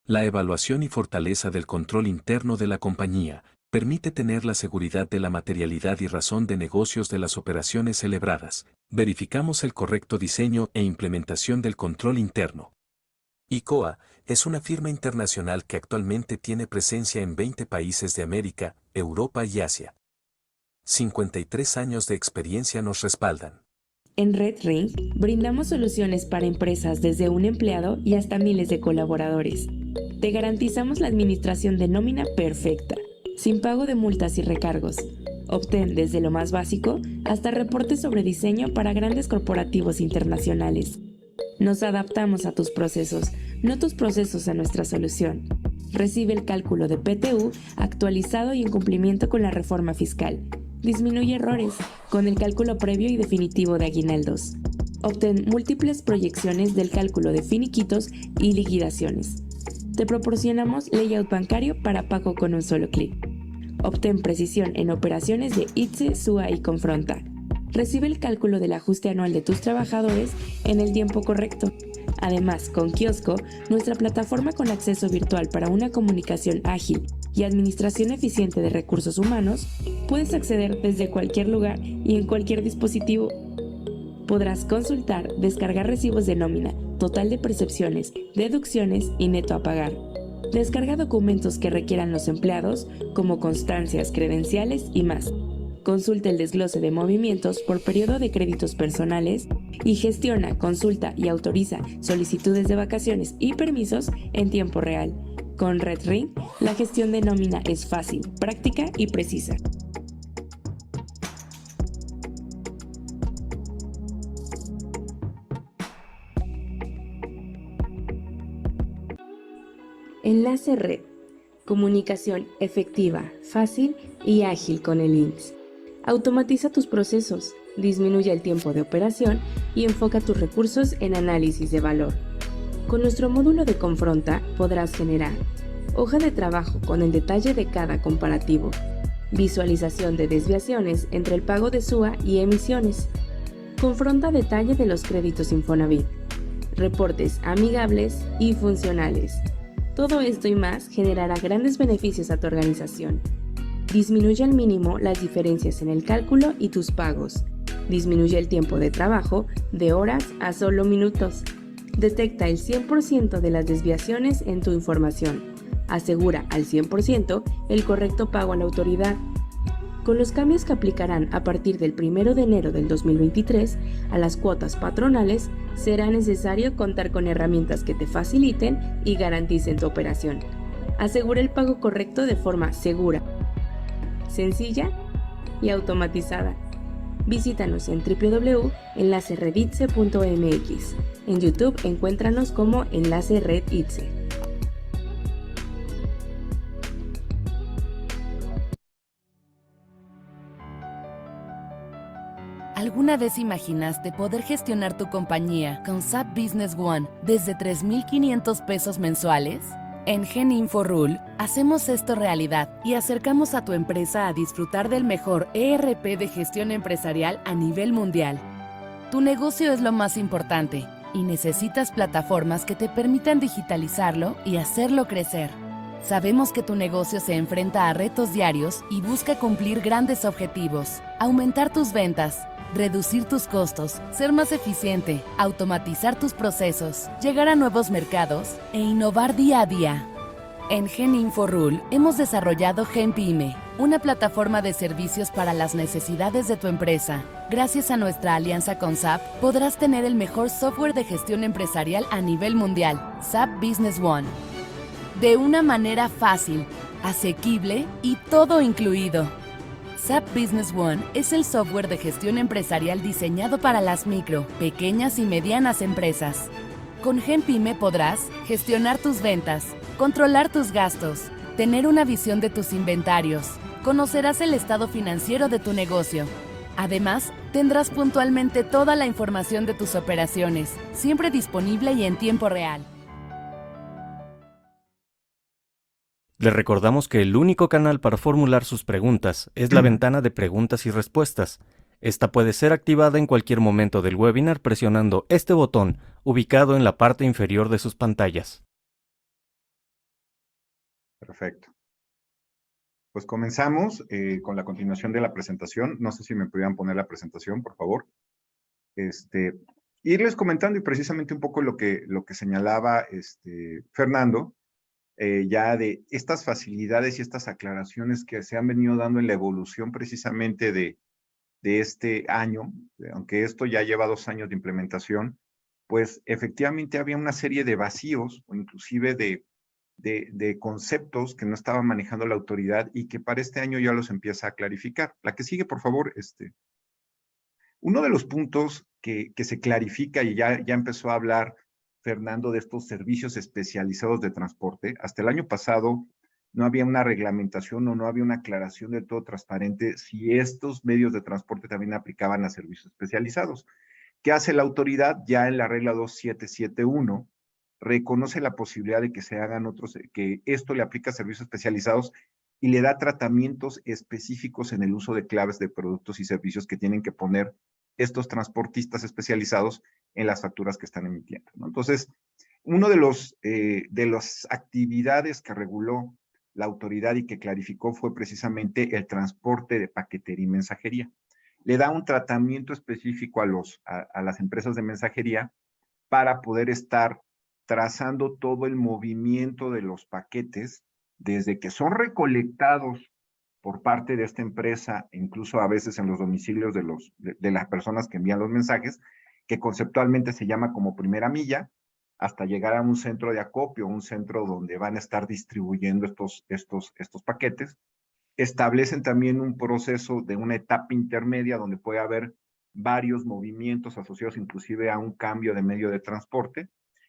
La evaluación y fortaleza del control interno de la compañía, Permite tener la seguridad de la materialidad y razón de negocios de las operaciones celebradas. Verificamos el correcto diseño e implementación del control interno. ICOA es una firma internacional que actualmente tiene presencia en 20 países de América, Europa y Asia. 53 años de experiencia nos respaldan. En Red Ring brindamos soluciones para empresas desde un empleado y hasta miles de colaboradores. Te garantizamos la administración de nómina perfecta, sin pago de multas y recargos. Obtén desde lo más básico hasta reportes sobre diseño para grandes corporativos internacionales. Nos adaptamos a tus procesos, no tus procesos a nuestra solución. Recibe el cálculo de PTU actualizado y en cumplimiento con la reforma fiscal. Disminuye errores con el cálculo previo y definitivo de aguinaldos. Obtén múltiples proyecciones del cálculo de finiquitos y liquidaciones. Te proporcionamos layout bancario para pago con un solo clic. Obtén precisión en operaciones de ITSE, SUA y Confronta. Recibe el cálculo del ajuste anual de tus trabajadores en el tiempo correcto. Además, con Kiosco, nuestra plataforma con acceso virtual para una comunicación ágil y administración eficiente de recursos humanos, puedes acceder desde cualquier lugar y en cualquier dispositivo. Podrás consultar, descargar recibos de nómina, total de percepciones, deducciones y neto a pagar. Descarga documentos que requieran los empleados, como constancias, credenciales y más. Consulta el desglose de movimientos por periodo de créditos personales y gestiona, consulta y autoriza solicitudes de vacaciones y permisos en tiempo real. Con Red Ring, la gestión de nómina es fácil, práctica y precisa. Enlace Red. Comunicación efectiva, fácil y ágil con el IMSS. Automatiza tus procesos, disminuye el tiempo de operación y enfoca tus recursos en análisis de valor. Con nuestro módulo de Confronta podrás generar hoja de trabajo con el detalle de cada comparativo, visualización de desviaciones entre el pago de SUA y emisiones, Confronta detalle de los créditos Infonavit, reportes amigables y funcionales. Todo esto y más generará grandes beneficios a tu organización. Disminuye al mínimo las diferencias en el cálculo y tus pagos. Disminuye el tiempo de trabajo de horas a solo minutos. Detecta el 100% de las desviaciones en tu información. Asegura al 100% el correcto pago a la autoridad. Con los cambios que aplicarán a partir del 1 de enero del 2023 a las cuotas patronales, será necesario contar con herramientas que te faciliten y garanticen tu operación. Asegura el pago correcto de forma segura, sencilla y automatizada. Visítanos en www.enlacereditse.mx. En YouTube encuéntranos como Enlace Red ITSE. ¿Alguna vez imaginaste poder gestionar tu compañía con SAP Business One desde $3,500 mensuales? En GenInfoRule hacemos esto realidad y acercamos a tu empresa a disfrutar del mejor ERP de gestión empresarial a nivel mundial. Tu negocio es lo más importante y necesitas plataformas que te permitan digitalizarlo y hacerlo crecer. Sabemos que tu negocio se enfrenta a retos diarios y busca cumplir grandes objetivos, aumentar tus ventas, reducir tus costos, ser más eficiente, automatizar tus procesos, llegar a nuevos mercados e innovar día a día. En GenInfoRule hemos desarrollado GenPyme, una plataforma de servicios para las necesidades de tu empresa. Gracias a nuestra alianza con SAP, podrás tener el mejor software de gestión empresarial a nivel mundial, SAP Business One. De una manera fácil, asequible y todo incluido. SAP Business One es el software de gestión empresarial diseñado para las micro, pequeñas y medianas empresas. Con GenPyme podrás gestionar tus ventas, controlar tus gastos, tener una visión de tus inventarios, conocerás el estado financiero de tu negocio. Además, tendrás puntualmente toda la información de tus operaciones, siempre disponible y en tiempo real. Les recordamos que el único canal para formular sus preguntas es la ventana de preguntas y respuestas. Esta puede ser activada en cualquier momento del webinar presionando este botón ubicado en la parte inferior de sus pantallas. Perfecto. Pues comenzamos con la continuación de la presentación. No sé si me pudieran poner la presentación, por favor. Irles comentando y precisamente un poco lo que señalaba Fernando, ya de estas facilidades y estas aclaraciones que se han venido dando en la evolución precisamente de este año, aunque esto ya lleva 2 años de implementación, pues efectivamente había una serie de vacíos o inclusive de conceptos que no estaba manejando la autoridad y que para este año ya los empieza a clarificar. La que sigue, por favor. Uno de los puntos que se clarifica y ya empezó a hablar Fernando de estos servicios especializados de transporte. Hasta el año pasado no había una reglamentación o no había una aclaración del todo transparente si estos medios de transporte también aplicaban a servicios especializados. ¿Qué hace la autoridad? Ya en la regla 2771 reconoce la posibilidad de que se hagan otros, que esto le aplica a servicios especializados y le da tratamientos específicos en el uso de claves de productos y servicios que tienen que poner estos transportistas especializados en las facturas que están emitiendo, ¿no? Entonces, uno de las actividades que reguló la autoridad y que clarificó fue precisamente el transporte de paquetería y mensajería. Le da un tratamiento específico a las empresas de mensajería para poder estar trazando todo el movimiento de los paquetes desde que son recolectados por parte de esta empresa, incluso a veces en los domicilios de las personas que envían los mensajes, que conceptualmente se llama como primera milla, hasta llegar a un centro de acopio, un centro donde van a estar distribuyendo estos paquetes. Establecen también un proceso de una etapa intermedia donde puede haber varios movimientos asociados inclusive a un cambio de medio de transporte.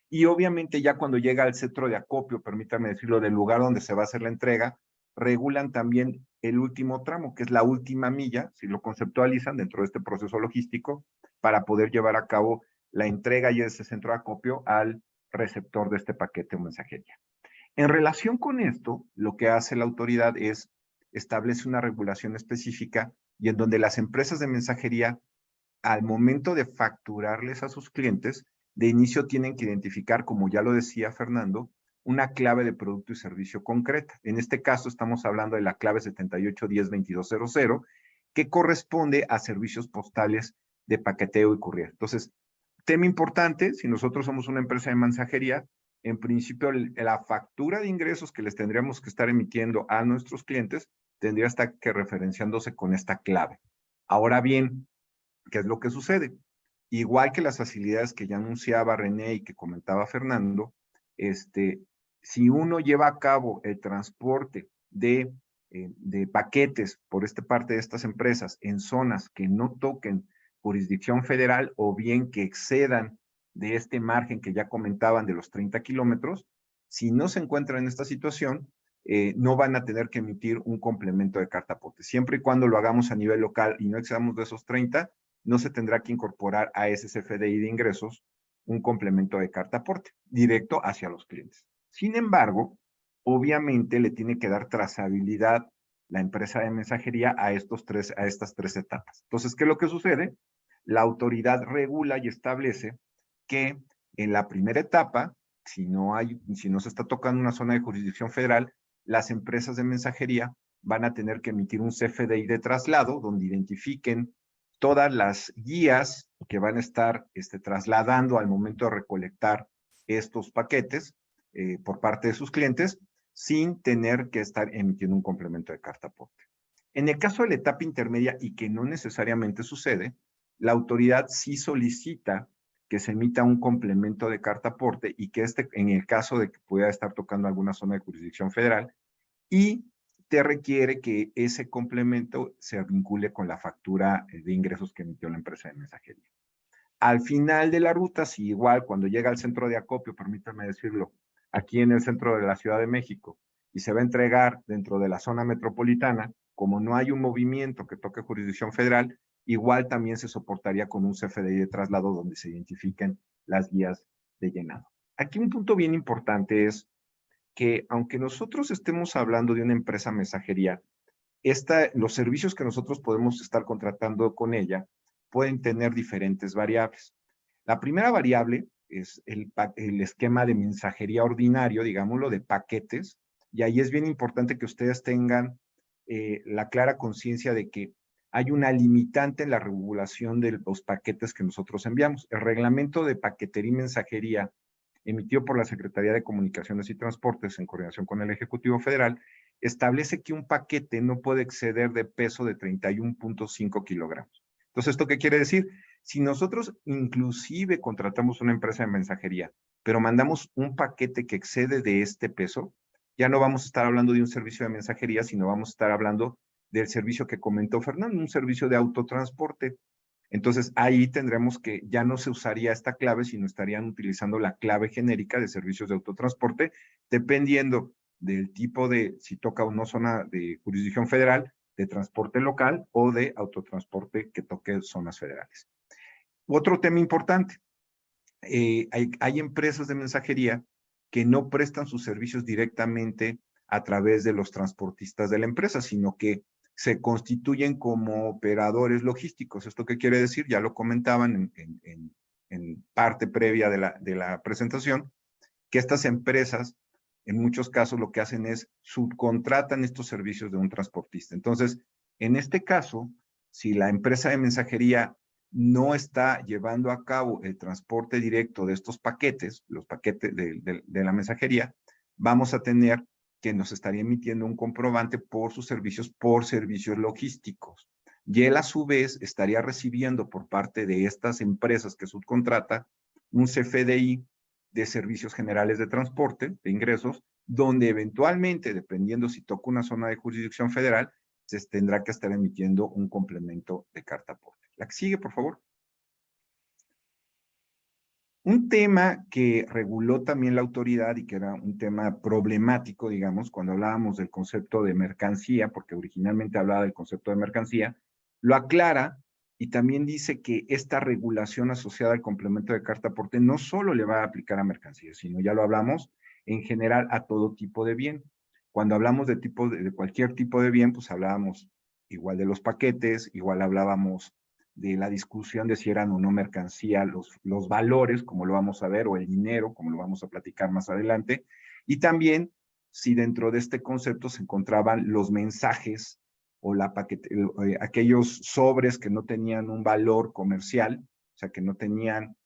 Y obviamente ya cuando llega al centro de acopio, permítanme decirlo, del lugar donde se va a hacer la entrega, regulan también el último tramo, que es la última milla, si lo conceptualizan dentro de este proceso logístico, para poder llevar a cabo la entrega y ese centro de acopio al receptor de este paquete o mensajería. En relación con esto, lo que hace la autoridad es establece una regulación específica y en donde las empresas de mensajería, al momento de facturarles a sus clientes, de inicio tienen que identificar, como ya lo decía Fernando, una clave de producto y servicio concreta. En este caso estamos hablando de la clave 78102200, que corresponde a servicios postales de paqueteo y courier. Entonces, tema importante, si nosotros somos una empresa de mensajería, en principio la factura de ingresos que les tendríamos que estar emitiendo a nuestros clientes tendría estar que referenciándose con esta clave. Ahora bien, ¿qué es lo que sucede? Igual que las facilidades que ya anunciaba René y que comentaba Fernando, si uno lleva a cabo el transporte de paquetes por esta parte de estas empresas en zonas que no toquen jurisdicción federal o bien que excedan de este margen que ya comentaban de los 30 kilómetros, si no se encuentran en esta situación, no van a tener que emitir un complemento de carta aporte. Siempre y cuando lo hagamos a nivel local y no excedamos de esos 30, no se tendrá que incorporar a ese CFDI de ingresos un complemento de carta aporte directo hacia los clientes. Sin embargo, obviamente le tiene que dar trazabilidad la empresa de mensajería a estas 3 etapas. Entonces, ¿qué es lo que sucede? La autoridad regula y establece que en la primera etapa, si no se está tocando una zona de jurisdicción federal, las empresas de mensajería van a tener que emitir un CFDI de traslado donde identifiquen todas las guías que van a estar trasladando al momento de recolectar estos paquetes por parte de sus clientes sin tener que estar emitiendo un complemento de carta aporte. En el caso de la etapa intermedia y que no necesariamente sucede, la autoridad sí solicita que se emita un complemento de carta aporte y que en el caso de que pueda estar tocando alguna zona de jurisdicción federal, y te requiere que ese complemento se vincule con la factura de ingresos que emitió la empresa de mensajería. Al final de la ruta, si igual cuando llega al centro de acopio, permítanme decirlo, aquí en el centro de la Ciudad de México, y se va a entregar dentro de la zona metropolitana, como no hay un movimiento que toque jurisdicción federal, igual también se soportaría con un CFDI de traslado donde se identifiquen las guías de llenado. Aquí un punto bien importante es que aunque nosotros estemos hablando de una empresa mensajería, los servicios que nosotros podemos estar contratando con ella pueden tener diferentes variables. La primera variable es el esquema de mensajería ordinario, digámoslo, de paquetes, y ahí es bien importante que ustedes tengan la clara conciencia de que hay una limitante en la regulación de los paquetes que nosotros enviamos. El reglamento de paquetería y mensajería emitido por la Secretaría de Comunicaciones y Transportes en coordinación con el Ejecutivo Federal establece que un paquete no puede exceder de peso de 31.5 kilogramos. Entonces, ¿esto qué quiere decir? Si nosotros inclusive contratamos una empresa de mensajería, pero mandamos un paquete que excede de este peso, ya no vamos a estar hablando de un servicio de mensajería, sino vamos a estar hablando del servicio que comentó Fernando, un servicio de autotransporte. Entonces, ahí tendremos que ya no se usaría esta clave, sino estarían utilizando la clave genérica de servicios de autotransporte, dependiendo del tipo de, si toca o no zona de jurisdicción federal, de transporte local o de autotransporte que toque zonas federales. Otro tema importante, hay empresas de mensajería que no prestan sus servicios directamente a través de los transportistas de la empresa, sino que se constituyen como operadores logísticos. ¿Esto qué quiere decir? Ya lo comentaban en parte previa de la presentación, que estas empresas, en muchos casos, lo que hacen es subcontratan estos servicios de un transportista. Entonces, en este caso, si la empresa de mensajería no está llevando a cabo el transporte directo de estos paquetes, los paquetes de la mensajería, vamos a tener que nos estaría emitiendo un comprobante por sus servicios, por servicios logísticos. Y él, a su vez, estaría recibiendo por parte de estas empresas que subcontrata un CFDI de Servicios Generales de Transporte, de ingresos, donde eventualmente, dependiendo si toca una zona de jurisdicción federal, se tendrá que estar emitiendo un complemento de carta aporte. La que sigue, por favor. Un tema que reguló también la autoridad y que era un tema problemático, digamos, cuando hablábamos del concepto de mercancía, porque originalmente hablaba del concepto de mercancía, lo aclara y también dice que esta regulación asociada al complemento de carta aporte no solo le va a aplicar a mercancías, sino ya lo hablamos en general a todo tipo de bien. Cuando hablamos de cualquier tipo de bien, pues hablábamos igual de los paquetes, igual hablábamos de la discusión de si eran o no mercancía, los valores, como lo vamos a ver, o el dinero, como lo vamos a platicar más adelante, y también si dentro de este concepto se encontraban los mensajes o aquellos sobres que no tenían un valor comercial, o sea, que no tenían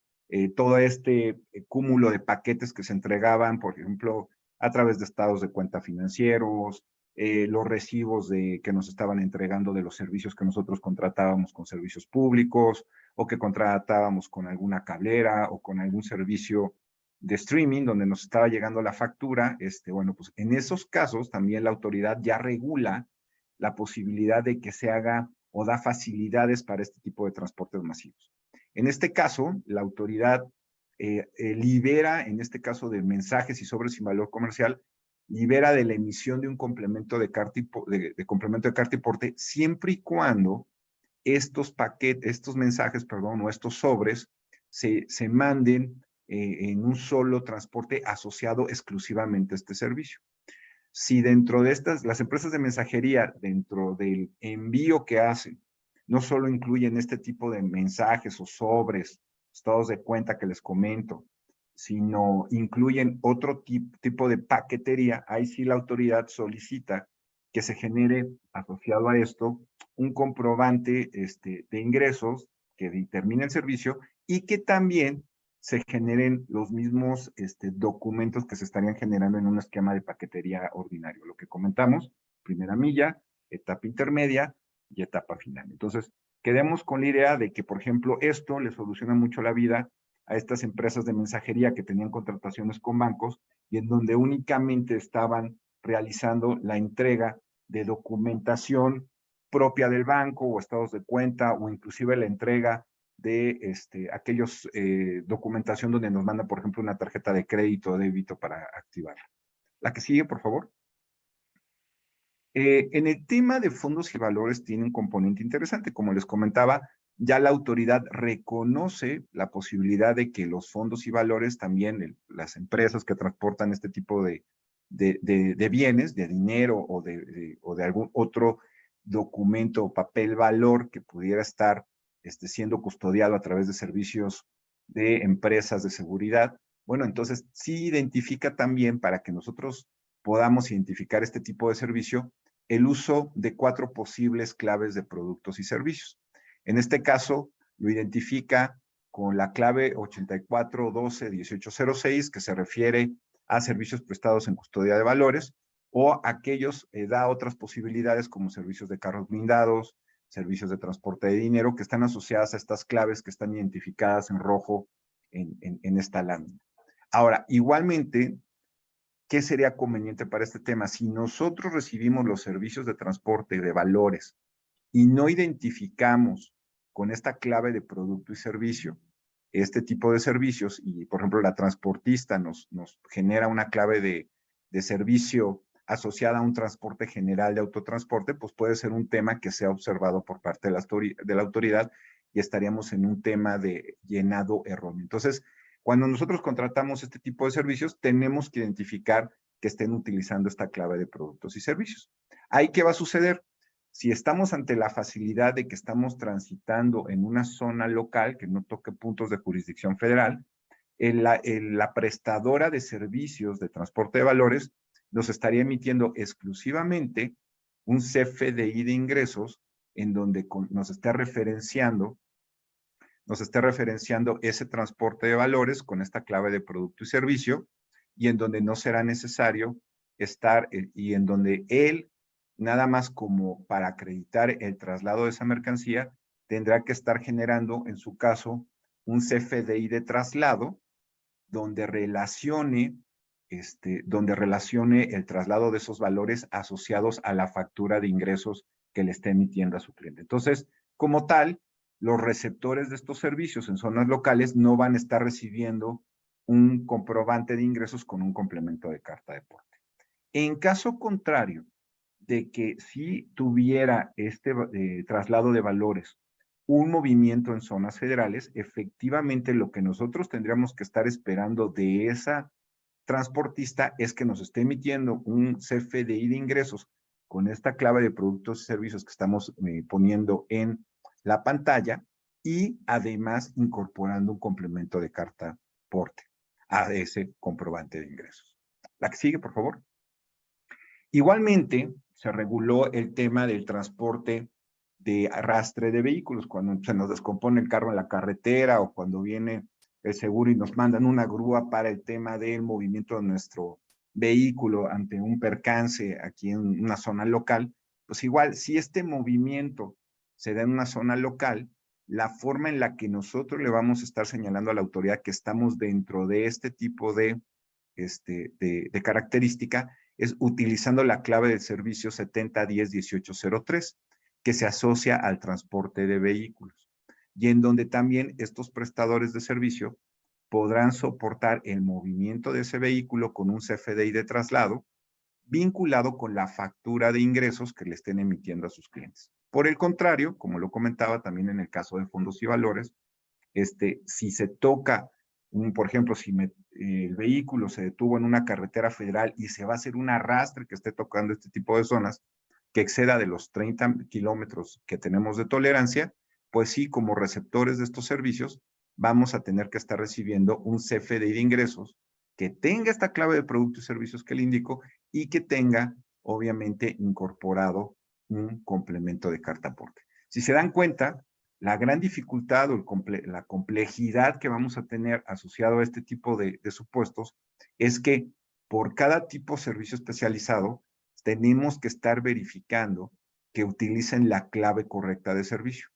todo este cúmulo de paquetes que se entregaban, por ejemplo, a través de estados de cuenta financieros, los recibos que nos estaban entregando de los servicios que nosotros contratábamos con servicios públicos o que contratábamos con alguna cablera o con algún servicio de streaming donde nos estaba llegando la factura. Bueno, pues en esos casos también la autoridad ya regula la posibilidad de que se haga o da facilidades para este tipo de transportes masivos. En este caso, la autoridad libera, en este caso de mensajes y sobres sin valor comercial, libera de la emisión de un complemento de carta y porte siempre y cuando estos mensajes, o estos sobres se manden en un solo transporte asociado exclusivamente a este servicio. Si dentro de las empresas de mensajería, dentro del envío que hacen, no solo incluyen este tipo de mensajes o sobres, estados de cuenta que les comento, sino incluyen otro tipo de paquetería, ahí sí la autoridad solicita que se genere asociado a esto un comprobante de ingresos que determine el servicio y que también se generen los mismos documentos que se estarían generando en un esquema de paquetería ordinario. Lo que comentamos, primera milla, etapa intermedia y etapa final. Entonces, quedemos con la idea de que, por ejemplo, esto le soluciona mucho la vida a estas empresas de mensajería que tenían contrataciones con bancos y en donde únicamente estaban realizando la entrega de documentación propia del banco o estados de cuenta o inclusive la entrega de aquellos documentación donde nos manda, por ejemplo, una tarjeta de crédito o débito para activarla. La que sigue, por favor. En el tema de fondos y valores tiene un componente interesante. Como les comentaba, ya la autoridad reconoce la posibilidad de que los fondos y valores también, las empresas que transportan este tipo de bienes, de dinero o de algún otro documento o papel valor que pudiera estar siendo custodiado a través de servicios de empresas de seguridad. Bueno, entonces sí identifica también para que nosotros podamos identificar este tipo de servicio, el uso de 4 posibles claves de productos y servicios. En este caso, lo identifica con la clave 84121806, que se refiere a servicios prestados en custodia de valores, o aquellos, da otras posibilidades como servicios de carros blindados, servicios de transporte de dinero, que están asociadas a estas claves que están identificadas en rojo en esta lámina. Ahora, igualmente, ¿qué sería conveniente para este tema? Si nosotros recibimos los servicios de transporte de valores y no identificamos con esta clave de producto y servicio este tipo de servicios, y por ejemplo la transportista nos genera una clave de servicio asociada a un transporte general de autotransporte, pues puede ser un tema que sea observado por parte de la autoridad y estaríamos en un tema de llenado erróneo. Entonces, cuando nosotros contratamos este tipo de servicios, tenemos que identificar que estén utilizando esta clave de productos y servicios. ¿Ahí qué va a suceder? Si estamos ante la facilidad de que estamos transitando en una zona local que no toque puntos de jurisdicción federal, la prestadora de servicios de transporte de valores nos estaría emitiendo exclusivamente un CFDI de ingresos en donde nos esté referenciando ese transporte de valores con esta clave de producto y servicio, y en donde no será necesario estar, y en donde él, nada más como para acreditar el traslado de esa mercancía, tendrá que estar generando, en su caso, un CFDI de traslado, donde relacione el traslado de esos valores asociados a la factura de ingresos que le esté emitiendo a su cliente. Entonces, como tal, los receptores de estos servicios en zonas locales no van a estar recibiendo un comprobante de ingresos con un complemento de carta de porte. En caso contrario de que si tuviera este traslado de valores un movimiento en zonas federales, efectivamente lo que nosotros tendríamos que estar esperando de esa transportista es que nos esté emitiendo un CFDI de ingresos con esta clave de productos y servicios que estamos poniendo en la pantalla, y además incorporando un complemento de carta porte a ese comprobante de ingresos. La que sigue, por favor. Igualmente, se reguló el tema del transporte de arrastre de vehículos, cuando se nos descompone el carro en la carretera o cuando viene el seguro y nos mandan una grúa para el tema del movimiento de nuestro vehículo ante un percance aquí en una zona local. Pues igual, si este movimiento se da en una zona local, la forma en la que nosotros le vamos a estar señalando a la autoridad que estamos dentro de este tipo de característica es utilizando la clave del servicio 70101803, que se asocia al transporte de vehículos, y en donde también estos prestadores de servicio podrán soportar el movimiento de ese vehículo con un CFDI de traslado vinculado con la factura de ingresos que le estén emitiendo a sus clientes. Por el contrario, como lo comentaba también en el caso de fondos y valores, si se toca, por ejemplo, si el vehículo se detuvo en una carretera federal y se va a hacer un arrastre que esté tocando este tipo de zonas, que exceda de los 30 kilómetros que tenemos de tolerancia, pues sí, como receptores de estos servicios, vamos a tener que estar recibiendo un CFDI de ingresos que tenga esta clave de productos y servicios que le indico y que tenga, obviamente, incorporado un complemento de carta aporte. Si se dan cuenta, la gran dificultad o la complejidad que vamos a tener asociado a este tipo de supuestos es que por cada tipo de servicio especializado tenemos que estar verificando que utilicen la clave correcta de servicio.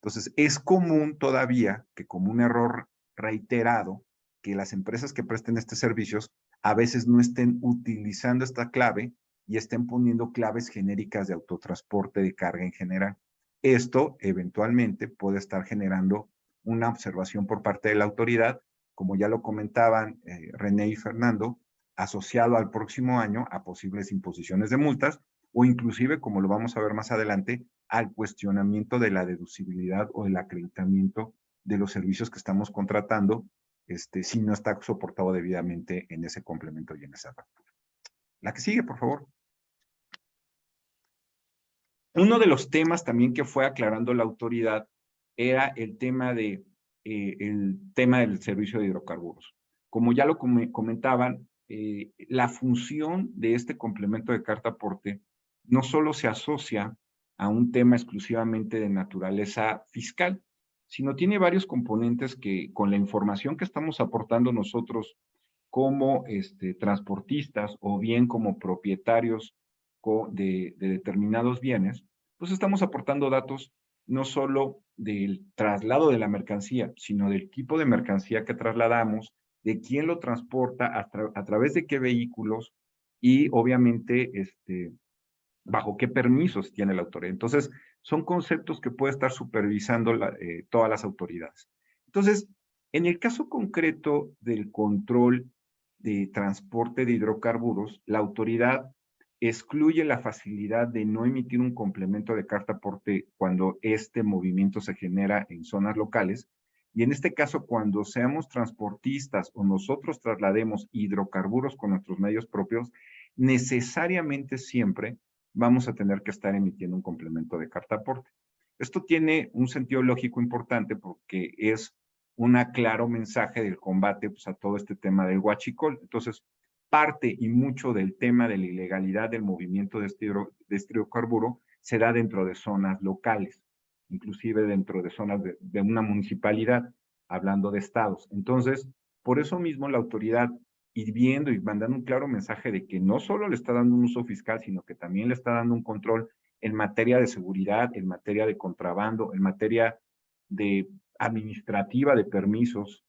Entonces, es común todavía que como un error reiterado, que las empresas que presten estos servicios a veces no estén utilizando esta clave y estén poniendo claves genéricas de autotransporte de carga en general. Esto eventualmente puede estar generando una observación por parte de la autoridad, como ya lo comentaban René y Fernando, asociado al próximo año a posibles imposiciones de multas o inclusive, como lo vamos a ver más adelante, al cuestionamiento de la deducibilidad o del acreditamiento de los servicios que estamos contratando si no está soportado debidamente en ese complemento y en esa factura. La que sigue, por favor. Uno de los temas también que fue aclarando la autoridad era el tema del servicio de hidrocarburos. Como ya lo comentaban, la función de este complemento de carta aporte no solo se asocia a un tema exclusivamente de naturaleza fiscal, sino tiene varios componentes que con la información que estamos aportando nosotros como transportistas o bien como propietarios de determinados bienes, pues estamos aportando datos no solo del traslado de la mercancía, sino del tipo de mercancía que trasladamos, de quién lo transporta, a través de qué vehículos y obviamente bajo qué permisos tiene la autoridad. Entonces, son conceptos que puede estar supervisando todas las autoridades. Entonces, en el caso concreto del control de transporte de hidrocarburos, la autoridad excluye la facilidad de no emitir un complemento de carta aporte cuando este movimiento se genera en zonas locales. Y en este caso, cuando seamos transportistas o nosotros traslademos hidrocarburos con nuestros medios propios, necesariamente siempre vamos a tener que estar emitiendo un complemento de carta aporte. Esto tiene un sentido lógico importante porque es un claro mensaje del combate pues, a todo este tema del huachicol. Entonces, parte y mucho del tema de la ilegalidad del movimiento de este hidrocarburo se da dentro de zonas locales, inclusive dentro de zonas de una municipalidad, hablando de estados. Entonces, por eso mismo la autoridad, y viendo y mandando un claro mensaje de que no solo le está dando un uso fiscal, sino que también le está dando un control en materia de seguridad, en materia de contrabando, en materia de administrativa de permisos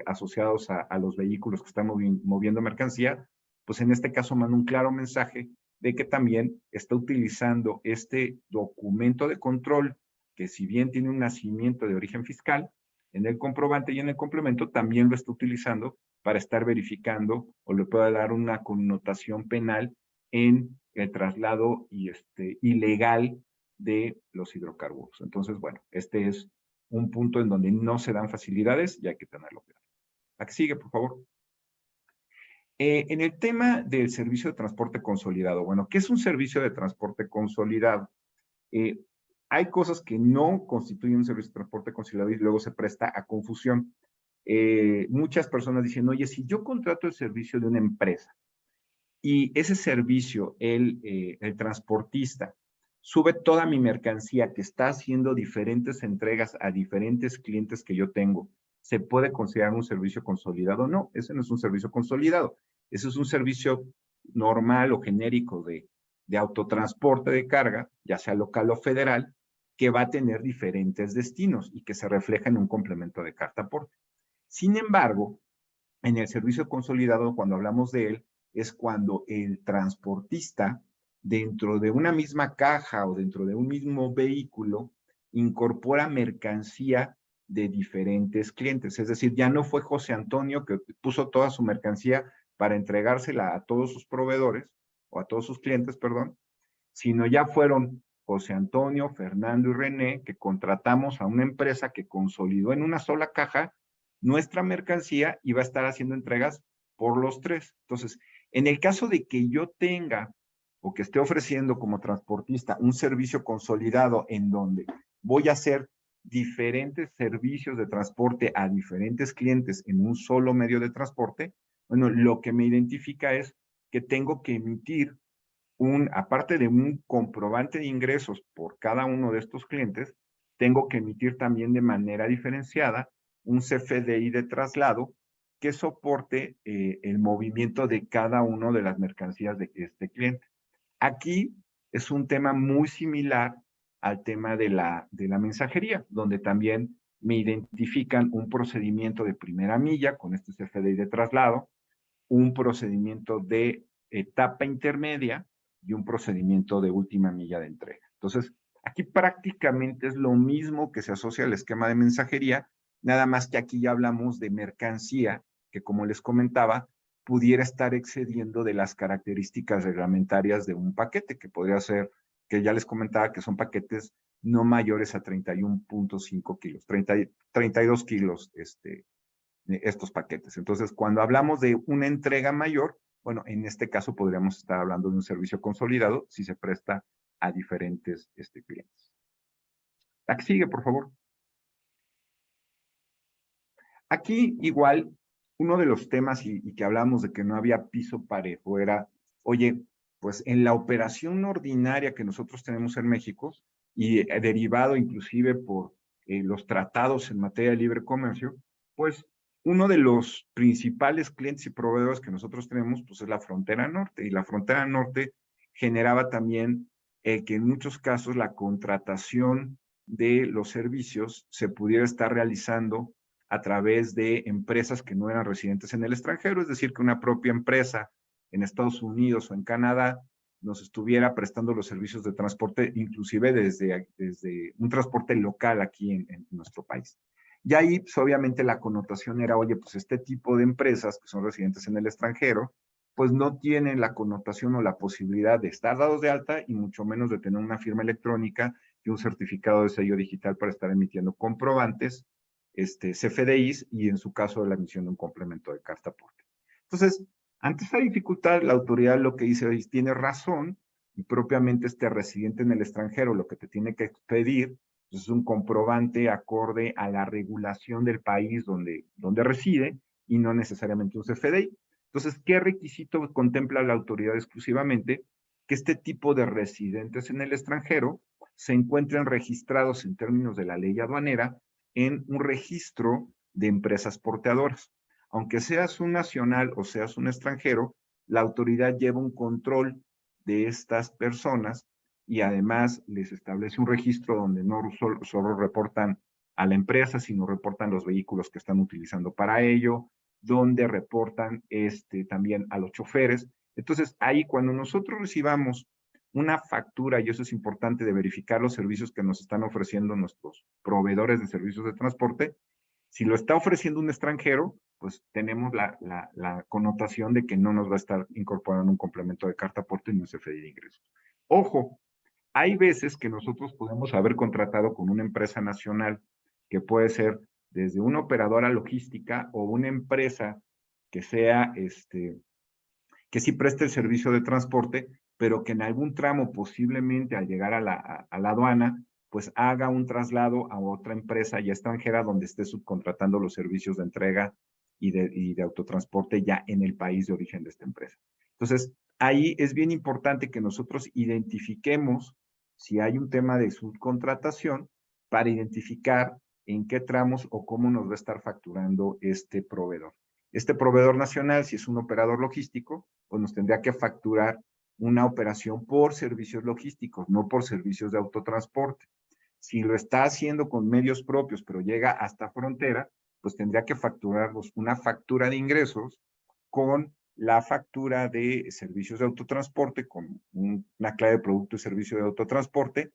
asociados a los vehículos que están moviendo mercancía, pues en este caso manda un claro mensaje de que también está utilizando este documento de control, que si bien tiene un nacimiento de origen fiscal, en el comprobante y en el complemento también lo está utilizando para estar verificando o le pueda dar una connotación penal en el traslado ilegal de los hidrocarburos. Entonces, bueno, este es un punto en donde no se dan facilidades y hay que tenerlo claro. ¿A qué sigue, por favor? En el tema del servicio de transporte consolidado, bueno, ¿qué es un servicio de transporte consolidado? Hay cosas que no constituyen un servicio de transporte consolidado y luego se presta a confusión. Muchas personas dicen, oye, si yo contrato el servicio de una empresa y ese servicio, el transportista, sube toda mi mercancía que está haciendo diferentes entregas a diferentes clientes que yo tengo, ¿se puede considerar un servicio consolidado? No, ese no es un servicio consolidado. Ese es un servicio normal o genérico de autotransporte de carga, ya sea local o federal, que va a tener diferentes destinos y que se refleja en un complemento de carta aporte. Sin embargo, en el servicio consolidado, cuando hablamos de él, es cuando el transportista, dentro de una misma caja o dentro de un mismo vehículo, incorpora mercancía de diferentes clientes. Es decir, ya no fue José Antonio que puso toda su mercancía para entregársela a todos sus proveedores, o a todos sus clientes, perdón, sino ya fueron José Antonio, Fernando y René, que contratamos a una empresa que consolidó en una sola caja nuestra mercancía y va a estar haciendo entregas por los tres. Entonces, en el caso de que yo tenga o que esté ofreciendo como transportista un servicio consolidado en donde voy a hacer diferentes servicios de transporte a diferentes clientes en un solo medio de transporte, bueno, lo que me identifica es que tengo que emitir aparte de un comprobante de ingresos por cada uno de estos clientes, tengo que emitir también de manera diferenciada un CFDI de traslado que soporte el movimiento de cada una de las mercancías de este cliente. Aquí es un tema muy similar al tema de la mensajería, donde también me identifican un procedimiento de primera milla con este CFDI de traslado, un procedimiento de etapa intermedia y un procedimiento de última milla de entrega. Entonces, aquí prácticamente es lo mismo que se asocia al esquema de mensajería, nada más que aquí ya hablamos de mercancía que, como les comentaba, pudiera estar excediendo de las características reglamentarias de un paquete, que podría ser, que ya les comentaba, que son paquetes no mayores a 31.5 kilos, 32 kilos estos paquetes. Entonces, cuando hablamos de una entrega mayor, bueno, en este caso podríamos estar hablando de un servicio consolidado si se presta a diferentes clientes. La que sigue, por favor. Aquí igual, uno de los temas y que hablamos de que no había piso parejo era, oye, pues en la operación ordinaria que nosotros tenemos en México y derivado inclusive por los tratados en materia de libre comercio, pues uno de los principales clientes y proveedores que nosotros tenemos pues es la frontera norte, y la frontera norte generaba también que en muchos casos la contratación de los servicios se pudiera estar realizando a través de empresas que no eran residentes en el extranjero, es decir, que una propia empresa en Estados Unidos o en Canadá nos estuviera prestando los servicios de transporte, inclusive desde un transporte local aquí en nuestro país. Y ahí, pues, obviamente, la connotación era, oye, pues este tipo de empresas que son residentes en el extranjero, pues no tienen la connotación o la posibilidad de estar dados de alta y mucho menos de tener una firma electrónica y un certificado de sello digital para estar emitiendo comprobantes, CFDIs, y en su caso la emisión de un complemento de carta aporte. Entonces, ante esta dificultad, la autoridad lo que dice es, tiene razón, y propiamente residente en el extranjero lo que te tiene que expedir pues, es un comprobante acorde a la regulación del país donde reside y no necesariamente un CFDI. Entonces, ¿qué requisito contempla la autoridad exclusivamente? Que este tipo de residentes en el extranjero se encuentren registrados en términos de la ley aduanera en un registro de empresas porteadoras. Aunque seas un nacional o seas un extranjero, la autoridad lleva un control de estas personas y además les establece un registro donde no solo reportan a la empresa, sino reportan los vehículos que están utilizando para ello, donde reportan también a los choferes. Entonces, ahí cuando nosotros recibamos una factura, y eso es importante de verificar los servicios que nos están ofreciendo nuestros proveedores de servicios de transporte, si lo está ofreciendo un extranjero, pues tenemos la connotación de que no nos va a estar incorporando un complemento de carta aporte ni un CFDI de ingresos. Ojo, hay veces que nosotros podemos haber contratado con una empresa nacional, que puede ser desde una operadora logística o una empresa que sea, que sí preste el servicio de transporte, pero que en algún tramo posiblemente al llegar a la aduana, pues haga un traslado a otra empresa ya extranjera donde esté subcontratando los servicios de entrega y de autotransporte ya en el país de origen de esta empresa. Entonces, ahí es bien importante que nosotros identifiquemos si hay un tema de subcontratación para identificar en qué tramos o cómo nos va a estar facturando este proveedor. Este proveedor nacional, si es un operador logístico, pues nos tendría que facturar una operación por servicios logísticos, no por servicios de autotransporte. Si lo está haciendo con medios propios, pero llega hasta frontera, pues tendría que facturarnos una factura de ingresos con la factura de servicios de autotransporte, con una clave de producto y servicio de autotransporte,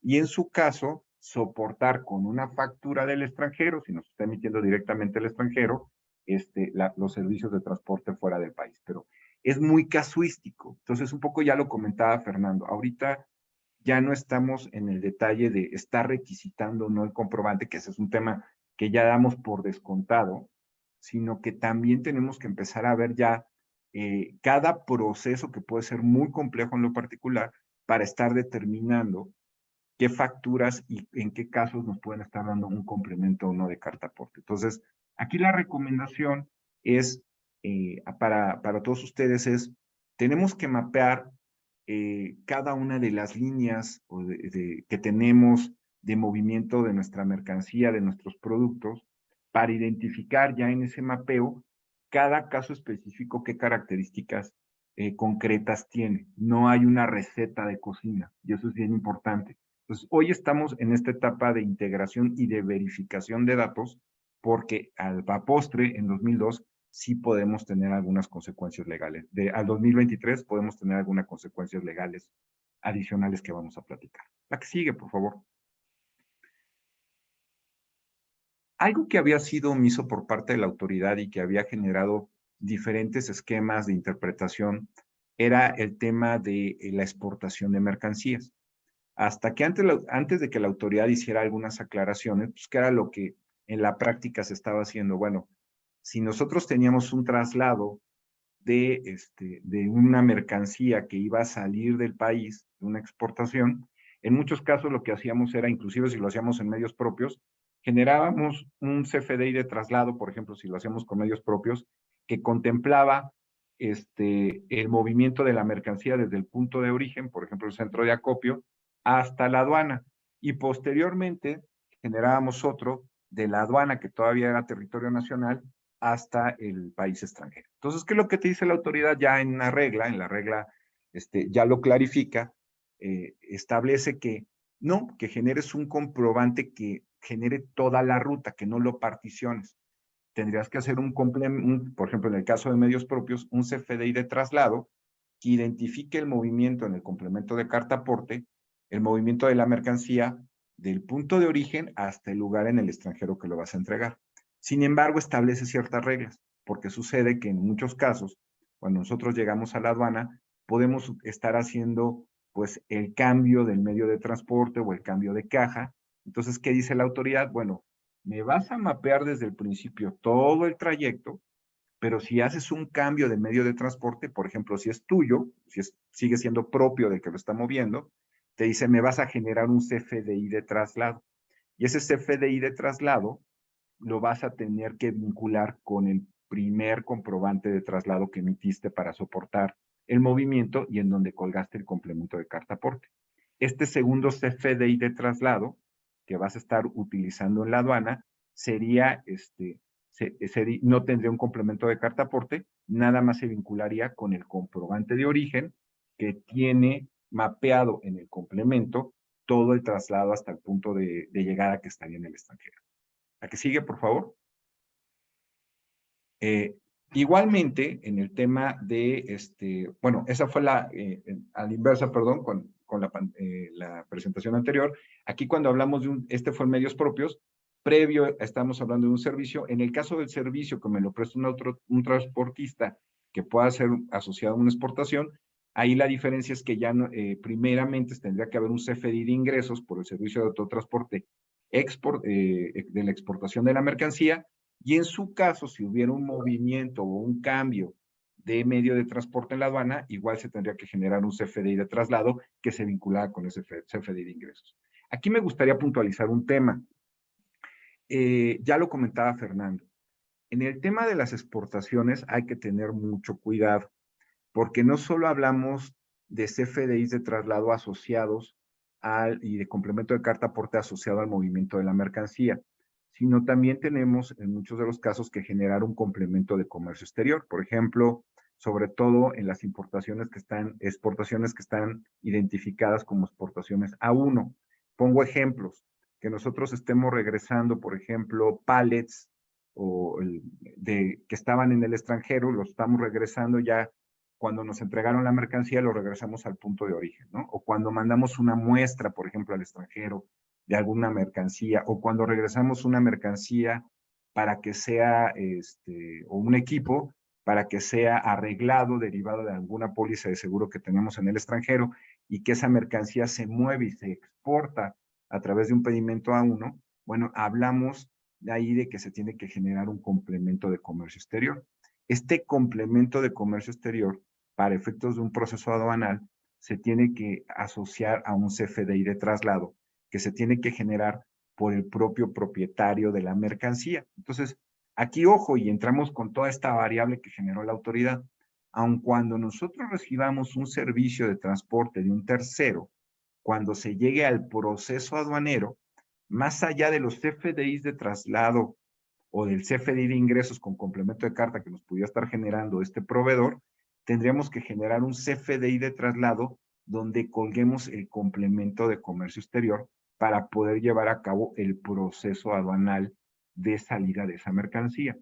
y en su caso, soportar con una factura del extranjero, si nos está emitiendo directamente el extranjero, los servicios de transporte fuera del país. Pero es muy casuístico. Entonces, un poco ya lo comentaba Fernando. Ahorita ya no estamos en el detalle de estar requisitando no el comprobante, que ese es un tema que ya damos por descontado, sino que también tenemos que empezar a ver ya cada proceso que puede ser muy complejo en lo particular para estar determinando qué facturas y en qué casos nos pueden estar dando un complemento o no de carta aporte. Entonces, aquí la recomendación es, para todos ustedes es, tenemos que mapear cada una de las líneas que tenemos de movimiento de nuestra mercancía, de nuestros productos, para identificar ya en ese mapeo cada caso específico qué características concretas tiene. No hay una receta de cocina, y eso es bien importante. Entonces, hoy estamos en esta etapa de integración y de verificación de datos, porque al postre, en 2002, sí podemos tener algunas consecuencias legales. Al 2023 podemos tener algunas consecuencias legales adicionales que vamos a platicar. La que sigue, por favor. Algo que había sido omiso por parte de la autoridad y que había generado diferentes esquemas de interpretación era el tema de la exportación de mercancías. Hasta que antes de que la autoridad hiciera algunas aclaraciones, pues que era lo que en la práctica se estaba haciendo. Bueno, si nosotros teníamos un traslado de una mercancía que iba a salir del país, de una exportación, en muchos casos lo que hacíamos era, inclusive si lo hacíamos en medios propios, generábamos un CFDI de traslado, por ejemplo, si lo hacíamos con medios propios, que contemplaba el movimiento de la mercancía desde el punto de origen, por ejemplo, el centro de acopio, hasta la aduana. Y posteriormente generábamos otro de la aduana, que todavía era territorio nacional, hasta el país extranjero. Entonces, ¿qué es lo que te dice la autoridad ya en una regla? En la regla ya lo clarifica, establece que no, que generes un comprobante que genere toda la ruta, que no lo particiones. Tendrías que hacer un complemento, por ejemplo, en el caso de medios propios, un CFDI de traslado que identifique el movimiento en el complemento de carta aporte, el movimiento de la mercancía del punto de origen hasta el lugar en el extranjero que lo vas a entregar. Sin embargo, establece ciertas reglas, porque sucede que en muchos casos, cuando nosotros llegamos a la aduana, podemos estar haciendo pues el cambio del medio de transporte o el cambio de caja. Entonces, ¿qué dice la autoridad? Bueno, me vas a mapear desde el principio todo el trayecto, pero si haces un cambio de medio de transporte, por ejemplo, si es tuyo, sigue siendo propio del que lo está moviendo, te dice, me vas a generar un CFDI de traslado. Y ese CFDI de traslado lo vas a tener que vincular con el primer comprobante de traslado que emitiste para soportar el movimiento y en donde colgaste el complemento de carta aporte. Este segundo CFDI de traslado que vas a estar utilizando en la aduana sería, no tendría un complemento de carta aporte, nada más se vincularía con el comprobante de origen que tiene mapeado en el complemento todo el traslado hasta el punto de llegada que estaría en el extranjero. ¿La que sigue, por favor? Igualmente, en el tema de, bueno, esa fue a la inversa, perdón, con la presentación anterior. Aquí cuando hablamos de fue en medios propios, previo estamos hablando de un servicio. En el caso del servicio que me lo presta un transportista que pueda ser asociado a una exportación, ahí la diferencia es que ya primeramente tendría que haber un CFDI de ingresos por el servicio de autotransporte de la exportación de la mercancía, y en su caso, si hubiera un movimiento o un cambio de medio de transporte en la aduana, igual se tendría que generar un CFDI de traslado que se vinculara con ese CFDI de ingresos. Aquí me gustaría puntualizar un tema. Ya lo comentaba Fernando. En el tema de las exportaciones hay que tener mucho cuidado, porque no solo hablamos de CFDIs de traslado asociados y de complemento de carta aporte asociado al movimiento de la mercancía, sino también tenemos en muchos de los casos que generar un complemento de comercio exterior. Por ejemplo, sobre todo en las exportaciones que están identificadas como exportaciones A1. Pongo ejemplos, que nosotros estemos regresando, por ejemplo, pallets que estaban en el extranjero, los estamos regresando ya. Cuando nos entregaron la mercancía, lo regresamos al punto de origen, ¿no? O cuando mandamos una muestra, por ejemplo, al extranjero de alguna mercancía, o cuando regresamos una mercancía para que sea, o un equipo, para que sea arreglado, derivado de alguna póliza de seguro que tenemos en el extranjero, y que esa mercancía se mueve y se exporta a través de un pedimento A1, bueno, hablamos de ahí de que se tiene que generar un complemento de comercio exterior. Este complemento de comercio exterior, para efectos de un proceso aduanal, se tiene que asociar a un CFDI de traslado que se tiene que generar por el propio propietario de la mercancía. Entonces, aquí ojo, y entramos con toda esta variable que generó la autoridad. Aun cuando nosotros recibamos un servicio de transporte de un tercero, cuando se llegue al proceso aduanero, más allá de los CFDIs de traslado o del CFDI de ingresos con complemento de carta que nos pudiera estar generando este proveedor, tendríamos que generar un CFDI de traslado donde colguemos el complemento de comercio exterior para poder llevar a cabo el proceso aduanal de salida de esa mercancía.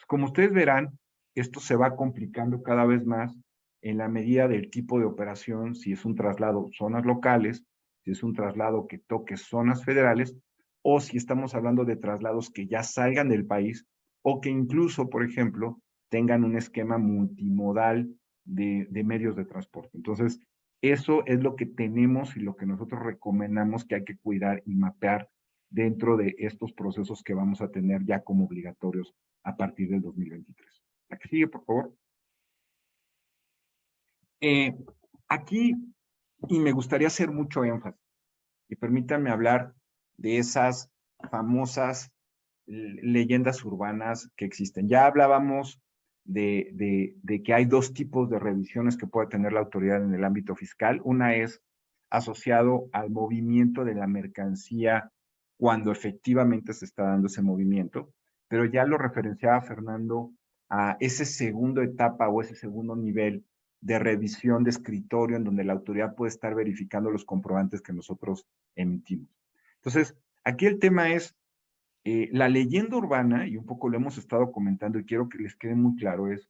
Como ustedes verán, esto se va complicando cada vez más en la medida del tipo de operación, si es un traslado zonas locales, si es un traslado que toque zonas federales, o si estamos hablando de traslados que ya salgan del país, o que incluso, por ejemplo, tengan un esquema multimodal de medios de transporte. Entonces, eso es lo que tenemos y lo que nosotros recomendamos que hay que cuidar y mapear dentro de estos procesos que vamos a tener ya como obligatorios a partir del 2023. La que sigue, por favor. Aquí, y me gustaría hacer mucho énfasis, y permítanme hablar de esas famosas leyendas urbanas que existen. Ya hablábamos de que hay dos tipos de revisiones que puede tener la autoridad en el ámbito fiscal. Una es asociado al movimiento de la mercancía cuando efectivamente se está dando ese movimiento, pero ya lo referenciaba Fernando a ese segundo etapa o ese segundo nivel de revisión de escritorio en donde la autoridad puede estar verificando los comprobantes que nosotros emitimos. Entonces, aquí el tema es la leyenda urbana, y un poco lo hemos estado comentando y quiero que les quede muy claro, es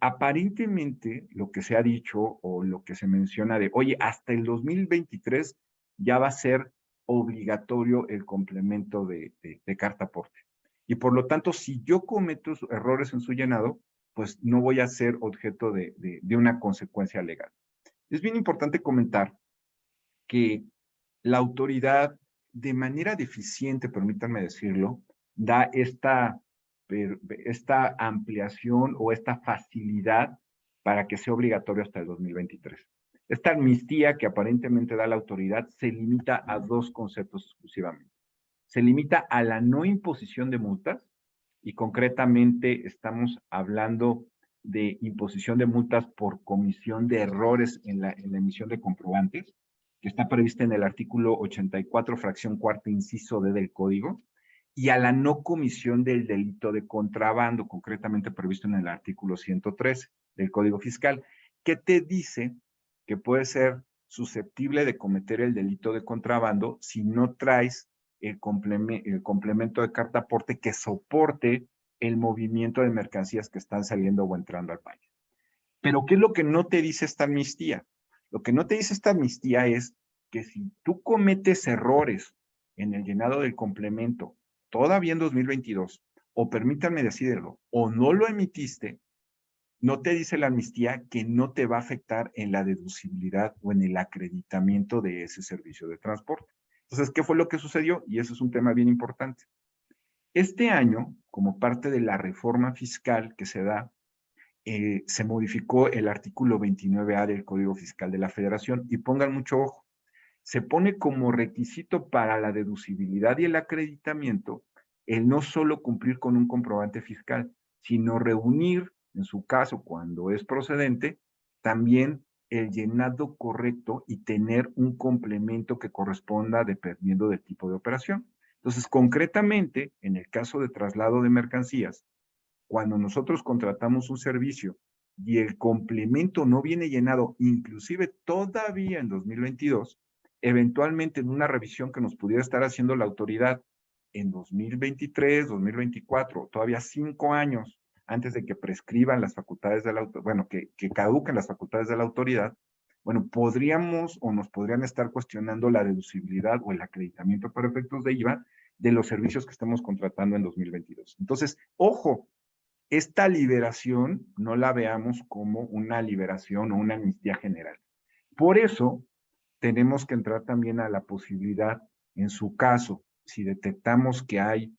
aparentemente lo que se ha dicho o lo que se menciona de, oye, hasta el 2023 ya va a ser obligatorio el complemento de carta aporte. Y por lo tanto, si yo cometo errores en su llenado, pues no voy a ser objeto de una consecuencia legal. Es bien importante comentar que la autoridad, de manera deficiente, permítanme decirlo, da esta ampliación o esta facilidad para que sea obligatorio hasta el 2023. Esta amnistía que aparentemente da la autoridad se limita a dos conceptos exclusivamente. Se limita a la no imposición de multas, y concretamente estamos hablando de imposición de multas por comisión de errores en la emisión de comprobantes, que está prevista en el artículo 84, fracción cuarta, inciso D del Código, y a la no comisión del delito de contrabando, concretamente previsto en el artículo 113 del Código Fiscal, que te dice que puede ser susceptible de cometer el delito de contrabando si no traes el complemento de carta aporte que soporte el movimiento de mercancías que están saliendo o entrando al país. Pero ¿qué es lo que no te dice esta amnistía? Lo que no te dice esta amnistía es que si tú cometes errores en el llenado del complemento todavía en 2022, o permítanme decirlo, o no lo emitiste, no te dice la amnistía que no te va a afectar en la deducibilidad o en el acreditamiento de ese servicio de transporte. Entonces, ¿qué fue lo que sucedió? Y eso es un tema bien importante. Este año, como parte de la reforma fiscal que se da, se modificó el artículo 29A del Código Fiscal de la Federación, y pongan mucho ojo, se pone como requisito para la deducibilidad y el acreditamiento el no solo cumplir con un comprobante fiscal, sino reunir, en su caso, cuando es procedente, también el llenado correcto y tener un complemento que corresponda dependiendo del tipo de operación. Entonces, concretamente, en el caso de traslado de mercancías, cuando nosotros contratamos un servicio y el complemento no viene llenado, inclusive todavía en 2022, eventualmente en una revisión que nos pudiera estar haciendo la autoridad en 2023, 2024, todavía 5 años antes de que prescriban las facultades de la autoridad, bueno, que caduquen las facultades de la autoridad, bueno, podríamos o nos podrían estar cuestionando la deducibilidad o el acreditamiento para efectos de IVA de los servicios que estamos contratando en 2022. Entonces, ojo, esta liberación no la veamos como una liberación o una amnistía general. Por eso, tenemos que entrar también a la posibilidad, en su caso, si detectamos que hay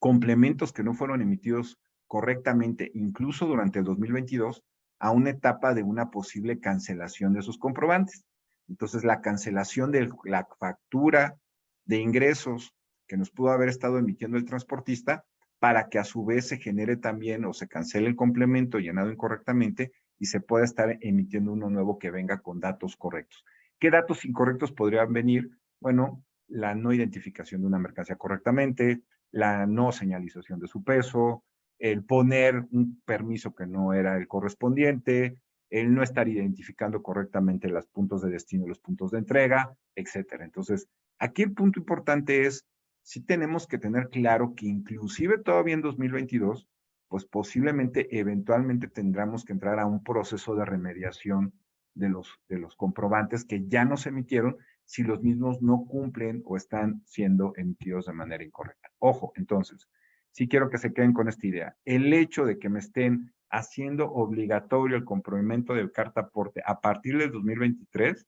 complementos que no fueron emitidos correctamente, incluso durante el 2022, a una etapa de una posible cancelación de esos comprobantes. Entonces, la cancelación de la factura de ingresos que nos pudo haber estado emitiendo el transportista, para que a su vez se genere también o se cancele el complemento llenado incorrectamente y se pueda estar emitiendo uno nuevo que venga con datos correctos. ¿Qué datos incorrectos podrían venir? Bueno, la no identificación de una mercancía correctamente, la no señalización de su peso, el poner un permiso que no era el correspondiente, el no estar identificando correctamente los puntos de destino y los puntos de entrega, etcétera. Entonces, aquí el punto importante es, sí tenemos que tener claro que inclusive todavía en 2022, pues posiblemente, eventualmente tendremos que entrar a un proceso de remediación de los comprobantes que ya no se emitieron si los mismos no cumplen o están siendo emitidos de manera incorrecta. Ojo, entonces, sí quiero que se queden con esta idea. El hecho de que me estén haciendo obligatorio el complemento del carta aporte a partir del 2023,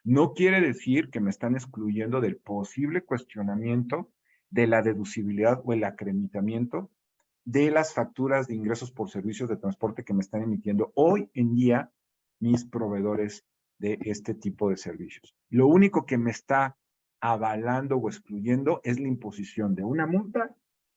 no quiere decir que me están excluyendo del posible cuestionamiento de la deducibilidad o el acreditamiento de las facturas de ingresos por servicios de transporte que me están emitiendo hoy en día mis proveedores de este tipo de servicios. Lo único que me está avalando o excluyendo es la imposición de una multa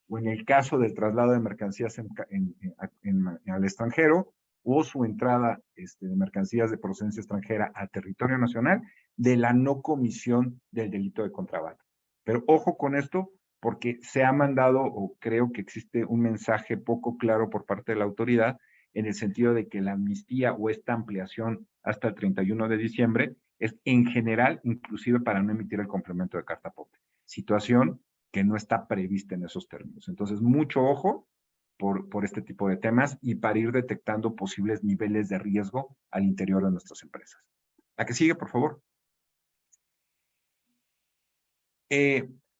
o en el caso del traslado de mercancías al extranjero, o su entrada de mercancías de procedencia extranjera a territorio nacional, de la no comisión del delito de contrabando. Pero ojo con esto, porque se ha mandado, o creo que existe un mensaje poco claro por parte de la autoridad, en el sentido de que la amnistía o esta ampliación hasta el 31 de diciembre es en general, inclusive para no emitir el complemento de carta aporte. Situación que no está prevista en esos términos. Entonces, mucho ojo por este tipo de temas y para ir detectando posibles niveles de riesgo al interior de nuestras empresas. La que sigue, por favor.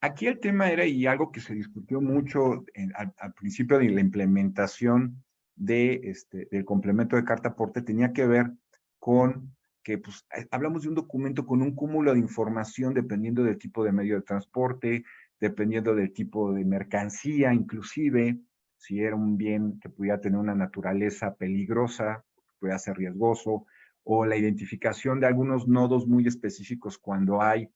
Aquí el tema era, y algo que se discutió mucho al principio de la implementación del complemento de carta aporte, tenía que ver con que pues, hablamos de un documento con un cúmulo de información dependiendo del tipo de medio de transporte, dependiendo del tipo de mercancía, inclusive si era un bien que pudiera tener una naturaleza peligrosa, pudiera ser riesgoso, o la identificación de algunos nodos muy específicos cuando hay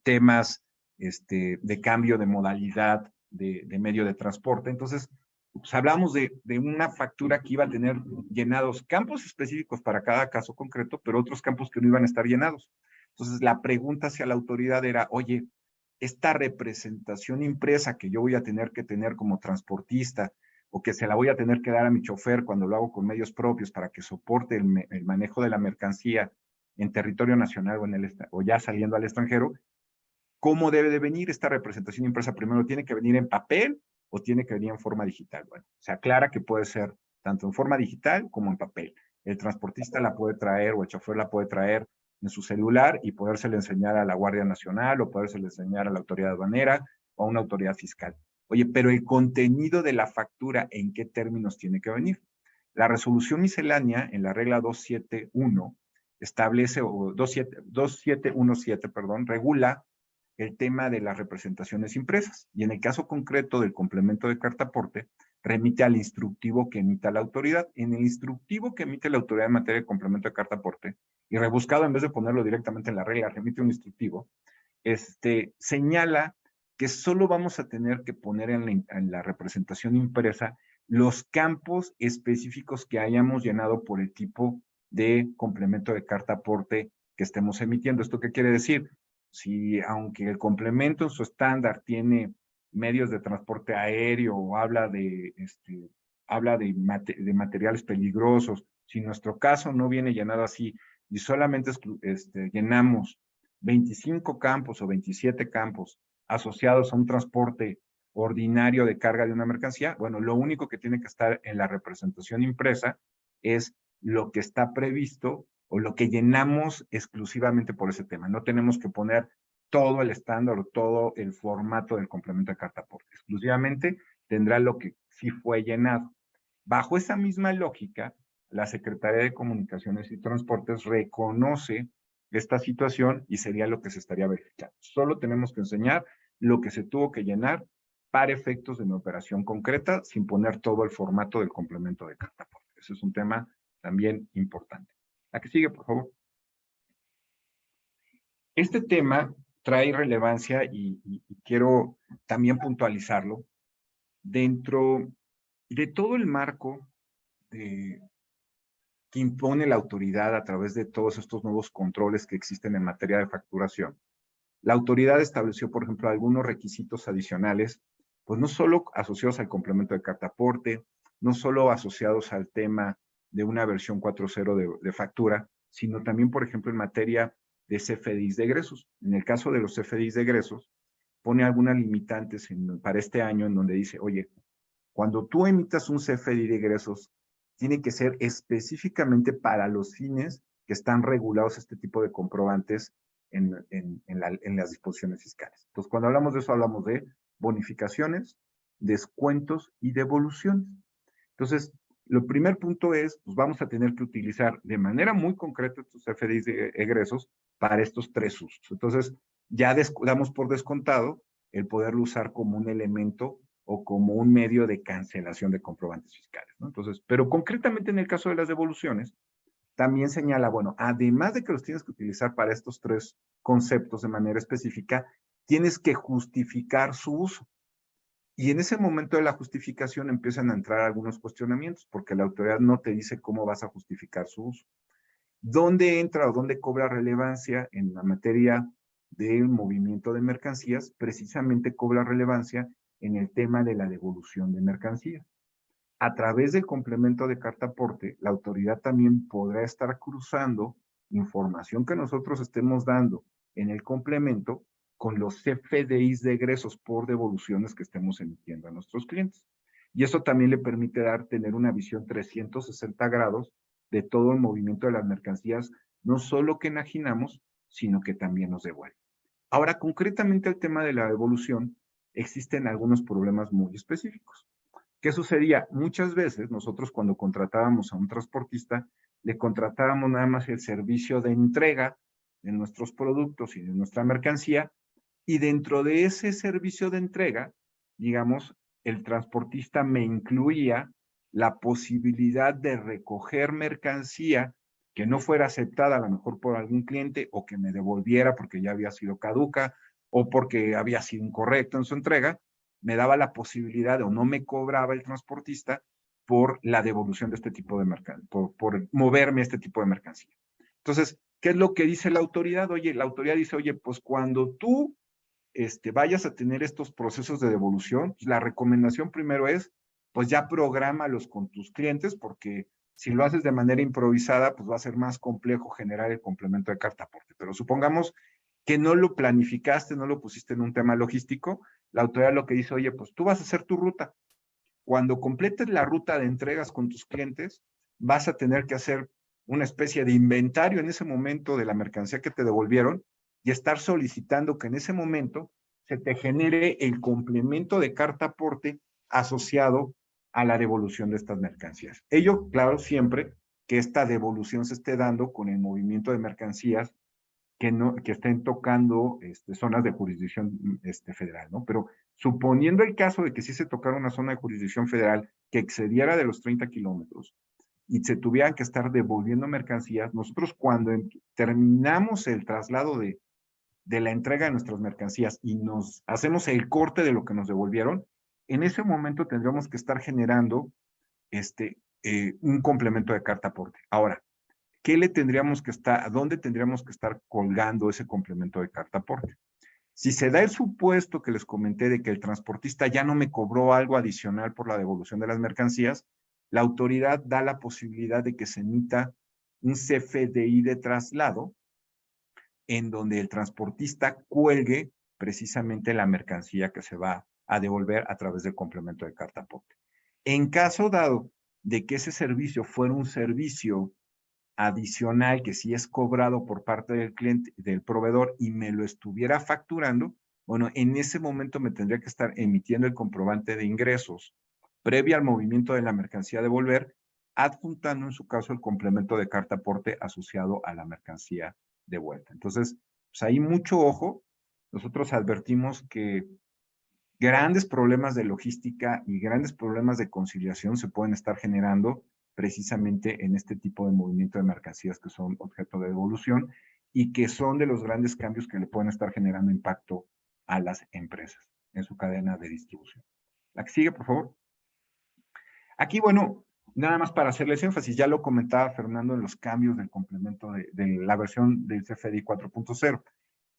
temas de cambio de modalidad de medio de transporte. Entonces, pues hablamos de una factura que iba a tener llenados campos específicos para cada caso concreto, pero otros campos que no iban a estar llenados. Entonces, la pregunta hacia la autoridad era, oye, esta representación impresa que yo voy a tener que tener como transportista, o que se la voy a tener que dar a mi chofer cuando lo hago con medios propios para que soporte el manejo de la mercancía en territorio nacional o ya saliendo al extranjero, ¿cómo debe de venir esta representación impresa? Primero, ¿tiene que venir en papel o tiene que venir en forma digital? Bueno, se aclara que puede ser tanto en forma digital como en papel. El transportista la puede traer o el chofer la puede traer en su celular y podérsela enseñar a la Guardia Nacional o podérsela enseñar a la autoridad aduanera o a una autoridad fiscal. Oye, pero el contenido de la factura, ¿en qué términos tiene que venir? La resolución miscelánea en la regla 271 establece, o 2717, perdón, regula el tema de las representaciones impresas. Y en el caso concreto del complemento de carta aporte, remite al instructivo que emita la autoridad. En el instructivo que emite la autoridad en materia de complemento de carta aporte, y rebuscado en vez de ponerlo directamente en la regla, remite un instructivo, señala que solo vamos a tener que poner en la representación impresa los campos específicos que hayamos llenado por el tipo de complemento de carta aporte que estemos emitiendo. ¿Esto qué quiere decir? Si aunque el complemento en su estándar tiene medios de transporte aéreo o habla de materiales peligrosos, si nuestro caso no viene llenado así y solamente llenamos 25 campos o 27 campos asociados a un transporte ordinario de carga de una mercancía, bueno, lo único que tiene que estar en la representación impresa es lo que está previsto o lo que llenamos exclusivamente por ese tema. No tenemos que poner todo el estándar o todo el formato del complemento de carta aporte. Exclusivamente tendrá lo que sí fue llenado. Bajo esa misma lógica, la Secretaría de Comunicaciones y Transportes reconoce esta situación y sería lo que se estaría verificando. Solo tenemos que enseñar lo que se tuvo que llenar para efectos de una operación concreta sin poner todo el formato del complemento de carta aporte. Ese es un tema también importante. La que sigue, por favor. Este tema trae relevancia y quiero también puntualizarlo dentro de todo el marco que impone la autoridad a través de todos estos nuevos controles que existen en materia de facturación. La autoridad estableció, por ejemplo, algunos requisitos adicionales, pues no solo asociados al complemento de carta aporte, no solo asociados al tema de una versión 4.0 de factura, sino también, por ejemplo, en materia de CFDIs de egresos. En el caso de los CFDIs de egresos, pone algunas limitantes para este año en donde dice, oye, cuando tú emitas un CFDI de egresos, tiene que ser específicamente para los fines que están regulados este tipo de comprobantes en las disposiciones fiscales. Entonces, cuando hablamos de eso, hablamos de bonificaciones, descuentos y devoluciones. Entonces, lo primer punto es, pues vamos a tener que utilizar de manera muy concreta estos CFDIs de egresos para estos tres usos. Entonces, ya damos por descontado el poderlo usar como un elemento o como un medio de cancelación de comprobantes fiscales, ¿no? Entonces, pero concretamente en el caso de las devoluciones, también señala, bueno, además de que los tienes que utilizar para estos tres conceptos de manera específica, tienes que justificar su uso. Y en ese momento de la justificación empiezan a entrar algunos cuestionamientos, porque la autoridad no te dice cómo vas a justificar su uso. ¿Dónde entra o dónde cobra relevancia en la materia del movimiento de mercancías? Precisamente cobra relevancia en el tema de la devolución de mercancías. A través del complemento de carta aporte, la autoridad también podrá estar cruzando información que nosotros estemos dando en el complemento con los CFDIs de egresos por devoluciones que estemos emitiendo a nuestros clientes. Y eso también le permite tener una visión 360 grados de todo el movimiento de las mercancías, no solo que enajenamos, sino que también nos devuelve. Ahora, concretamente el tema de la devolución, existen algunos problemas muy específicos. ¿Qué sucedía? Muchas veces nosotros cuando contratábamos a un transportista, le contratábamos nada más el servicio de entrega de nuestros productos y de nuestra mercancía, y dentro de ese servicio de entrega, digamos, el transportista me incluía la posibilidad de recoger mercancía que no fuera aceptada a lo mejor por algún cliente o que me devolviera porque ya había sido caduca o porque había sido incorrecto en su entrega, me daba la posibilidad o no me cobraba el transportista por la devolución de este tipo de mercancía, por moverme este tipo de mercancía. Entonces, ¿qué es lo que dice la autoridad? Oye, la autoridad dice, oye, pues cuando tú vayas a tener estos procesos de devolución, pues la recomendación primero es, pues ya prográmalos con tus clientes, porque si lo haces de manera improvisada, pues va a ser más complejo generar el complemento de carta aporte. Pero supongamos que no lo planificaste, no lo pusiste en un tema logístico, la autoridad lo que dice, oye, pues tú vas a hacer tu ruta. Cuando completes la ruta de entregas con tus clientes, vas a tener que hacer una especie de inventario en ese momento de la mercancía que te devolvieron y estar solicitando que en ese momento se te genere el complemento de carta aporte asociado a la devolución de estas mercancías. Ello, claro, siempre que esta devolución se esté dando con el movimiento de mercancías que estén tocando zonas de jurisdicción federal, ¿no? Pero suponiendo el caso de que sí se tocara una zona de jurisdicción federal que excediera de los 30 kilómetros y se tuvieran que estar devolviendo mercancías, nosotros cuando terminamos el traslado de la entrega de nuestras mercancías y nos hacemos el corte de lo que nos devolvieron, en ese momento tendríamos que estar generando un complemento de carta aporte. Ahora, ¿dónde tendríamos que estar colgando ese complemento de carta aporte? Si se da el supuesto que les comenté de que el transportista ya no me cobró algo adicional por la devolución de las mercancías, la autoridad da la posibilidad de que se emita un CFDI de traslado en donde el transportista cuelgue precisamente la mercancía que se va a devolver a través del complemento de carta aporte. En caso dado de que ese servicio fuera un servicio adicional que sí es cobrado por parte del cliente, del proveedor, y me lo estuviera facturando, bueno, en ese momento me tendría que estar emitiendo el comprobante de ingresos previo al movimiento de la mercancía a devolver, adjuntando en su caso el complemento de carta aporte asociado a la mercancía de vuelta. Entonces, pues ahí mucho ojo. Nosotros advertimos que grandes problemas de logística y grandes problemas de conciliación se pueden estar generando precisamente en este tipo de movimiento de mercancías que son objeto de devolución y que son de los grandes cambios que le pueden estar generando impacto a las empresas en su cadena de distribución. La que sigue, por favor. Aquí, bueno, nada más para hacerles énfasis, ya lo comentaba Fernando en los cambios del complemento de la versión del CFDI 4.0.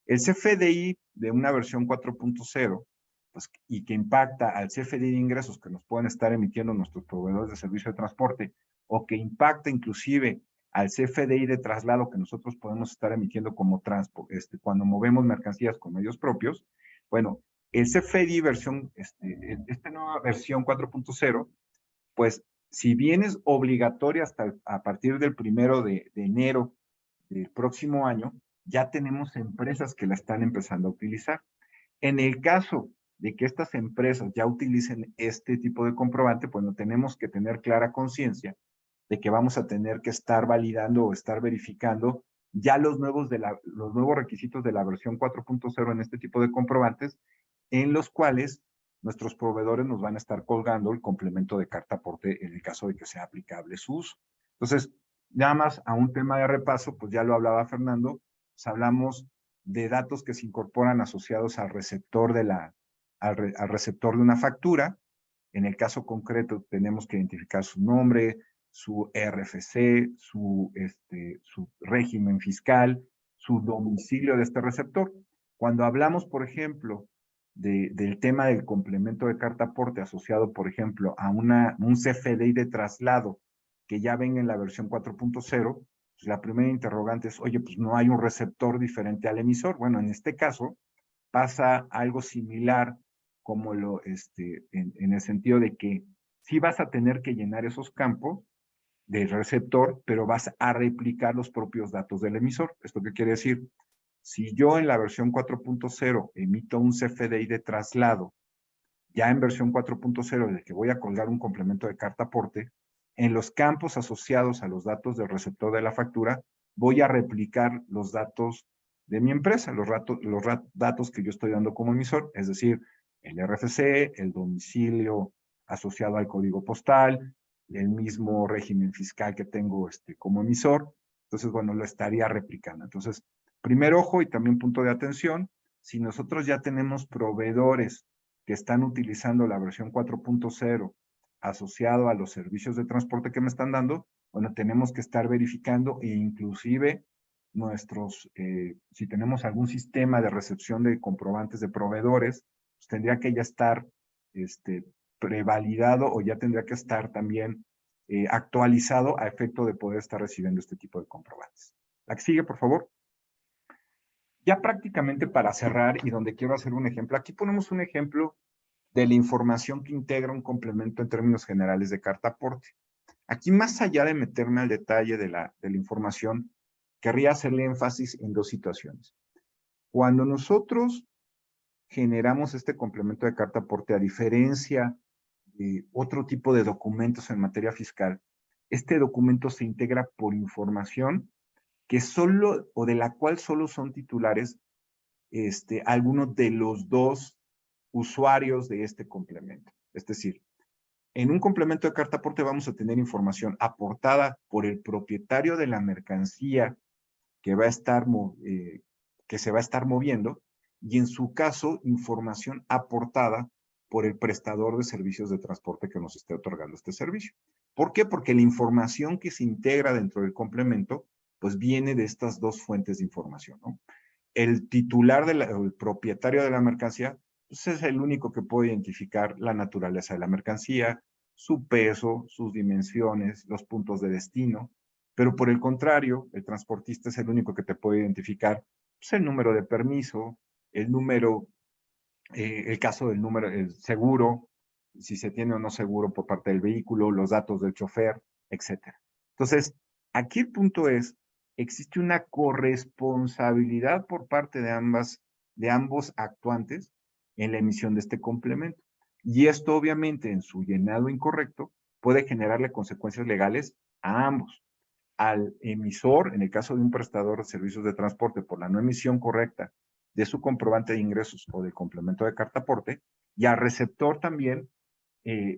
El CFDI de una versión 4.0, pues, y que impacta al CFDI de ingresos que nos pueden estar emitiendo nuestros proveedores de servicio de transporte, o que impacta inclusive al CFDI de traslado que nosotros podemos estar emitiendo como cuando movemos mercancías con medios propios, bueno, el CFDI versión, esta nueva versión 4.0, pues si bien es obligatoria a partir del 1 de enero del próximo año, ya tenemos empresas que la están empezando a utilizar. En el caso de que estas empresas ya utilicen este tipo de comprobante, pues no tenemos que tener clara conciencia de que vamos a tener que estar validando o estar verificando ya los nuevos requisitos de la versión 4.0 en este tipo de comprobantes, en los cuales nuestros proveedores nos van a estar colgando el complemento de carta aporte en el caso de que sea aplicable su uso. Entonces, nada más a un tema de repaso, pues ya lo hablaba Fernando, pues hablamos de datos que se incorporan asociados al receptor de al receptor de una factura. En el caso concreto tenemos que identificar su nombre, su RFC, su régimen fiscal, su domicilio de este receptor. Cuando hablamos, por ejemplo, del tema del complemento de carta aporte asociado, por ejemplo, a un CFDI de traslado que ya venga en la versión 4.0, pues la primera interrogante es, oye, pues no hay un receptor diferente al emisor. Bueno, en este caso pasa algo similar como en el sentido de que sí vas a tener que llenar esos campos del receptor, pero vas a replicar los propios datos del emisor. ¿Esto qué quiere decir? Si yo en la versión 4.0 emito un CFDI de traslado, ya en versión 4.0 de que voy a colgar un complemento de carta aporte, en los campos asociados a los datos del receptor de la factura, voy a replicar los datos de mi empresa, los datos que yo estoy dando como emisor, es decir, el RFC, el domicilio asociado al código postal, el mismo régimen fiscal que tengo como emisor. Entonces, bueno, lo estaría replicando. Entonces, primer ojo y también punto de atención, si nosotros ya tenemos proveedores que están utilizando la versión 4.0 asociado a los servicios de transporte que me están dando, bueno, tenemos que estar verificando e inclusive si tenemos algún sistema de recepción de comprobantes de proveedores, pues tendría que ya estar prevalidado o ya tendría que estar también actualizado a efecto de poder estar recibiendo este tipo de comprobantes. La que sigue, por favor. Ya prácticamente para cerrar y donde quiero hacer un ejemplo, aquí ponemos un ejemplo de la información que integra un complemento en términos generales de carta aporte. Aquí, más allá de meterme al detalle de la información, querría hacerle énfasis en dos situaciones. Cuando nosotros generamos este complemento de carta aporte, a diferencia de otro tipo de documentos en materia fiscal, este documento se integra por información que solo, o de la cual solo son titulares algunos de los dos usuarios de este complemento. Es decir, en un complemento de carta aporte vamos a tener información aportada por el propietario de la mercancía que se va a estar moviendo, y en su caso, información aportada por el prestador de servicios de transporte que nos esté otorgando este servicio. ¿Por qué? Porque la información que se integra dentro del complemento, pues viene de estas dos fuentes de información, ¿no? El titular el propietario de la mercancía, pues es el único que puede identificar la naturaleza de la mercancía, su peso, sus dimensiones, los puntos de destino. Pero por el contrario, el transportista es el único que te puede identificar pues, el número de permiso, el caso del número, el seguro, si se tiene o no seguro por parte del vehículo, los datos del chofer, etc. Entonces, aquí el punto es, existe una corresponsabilidad por parte de ambos actuantes en la emisión de este complemento. Y esto, obviamente, en su llenado incorrecto, puede generarle consecuencias legales a ambos. Al emisor, en el caso de un prestador de servicios de transporte, por la no emisión correcta de su comprobante de ingresos o del complemento de carta aporte, y al receptor también,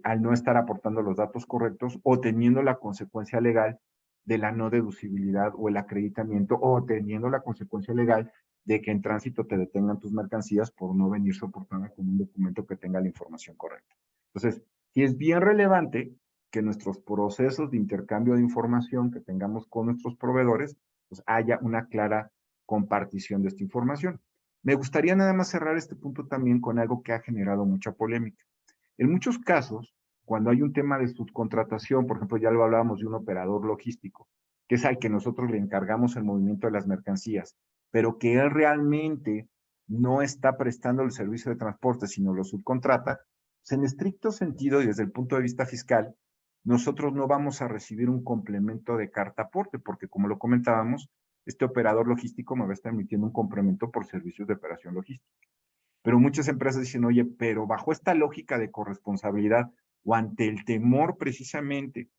al no estar aportando los datos correctos o teniendo la consecuencia legal de la no deducibilidad o el acreditamiento, o teniendo la consecuencia legal de que en tránsito te detengan tus mercancías por no venir soportada con un documento que tenga la información correcta. Entonces, sí es bien relevante que nuestros procesos de intercambio de información que tengamos con nuestros proveedores, pues haya una clara compartición de esta información. Me gustaría nada más cerrar este punto también con algo que ha generado mucha polémica. En muchos casos, cuando hay un tema de subcontratación, por ejemplo, ya lo hablábamos de un operador logístico, que es al que nosotros le encargamos el movimiento de las mercancías, pero que él realmente no está prestando el servicio de transporte, sino lo subcontrata, pues en estricto sentido y desde el punto de vista fiscal, nosotros no vamos a recibir un complemento de carta aporte, porque como lo comentábamos, este operador logístico me va a estar emitiendo un complemento por servicios de operación logística. Pero muchas empresas dicen, oye, pero bajo esta lógica de corresponsabilidad o ante el temor precisamente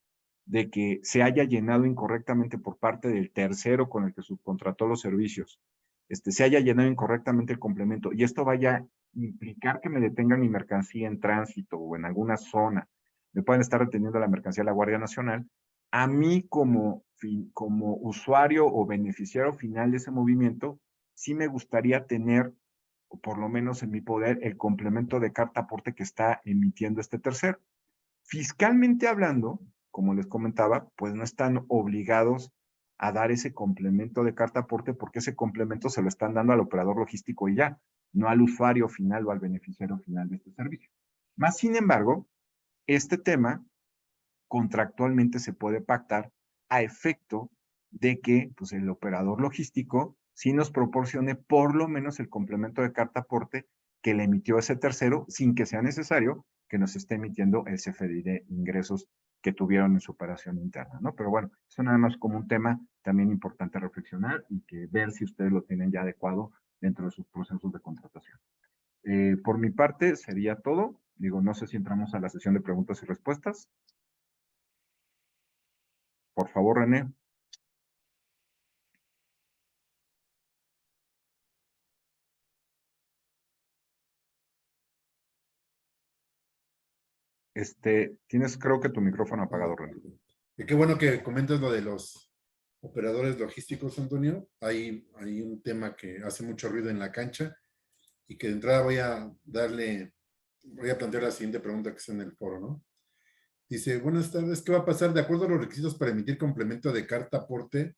de que se haya llenado incorrectamente por parte del tercero con el que subcontrató los servicios, se haya llenado incorrectamente el complemento y esto vaya a implicar que me detengan mi mercancía en tránsito o en alguna zona, me pueden estar reteniendo la mercancía de la Guardia Nacional, a mí como usuario o beneficiario final de ese movimiento, sí me gustaría tener o por lo menos en mi poder, el complemento de carta aporte que está emitiendo este tercero. Fiscalmente hablando, como les comentaba, pues no están obligados a dar ese complemento de carta aporte porque ese complemento se lo están dando al operador logístico y ya, no al usuario final o al beneficiario final de este servicio. Más sin embargo, este tema contractualmente se puede pactar a efecto de que pues, el operador logístico sí nos proporcione por lo menos el complemento de carta aporte que le emitió ese tercero sin que sea necesario que nos esté emitiendo el CFDI de ingresos que tuvieron en su operación interna, ¿no? Pero bueno, eso nada más como un tema también importante a reflexionar y que ver si ustedes lo tienen ya adecuado dentro de sus procesos de contratación. Por mi parte, sería todo. Digo, no sé si entramos a la sesión de preguntas y respuestas. Por favor, René. Tienes creo que tu micrófono apagado, René. Qué bueno que comentas lo de los operadores logísticos, Antonio. Hay un tema que hace mucho ruido en la cancha y que de entrada voy a plantear la siguiente pregunta que está en el foro, ¿no? Dice, buenas tardes, ¿qué va a pasar de acuerdo a los requisitos para emitir complemento de carta aporte?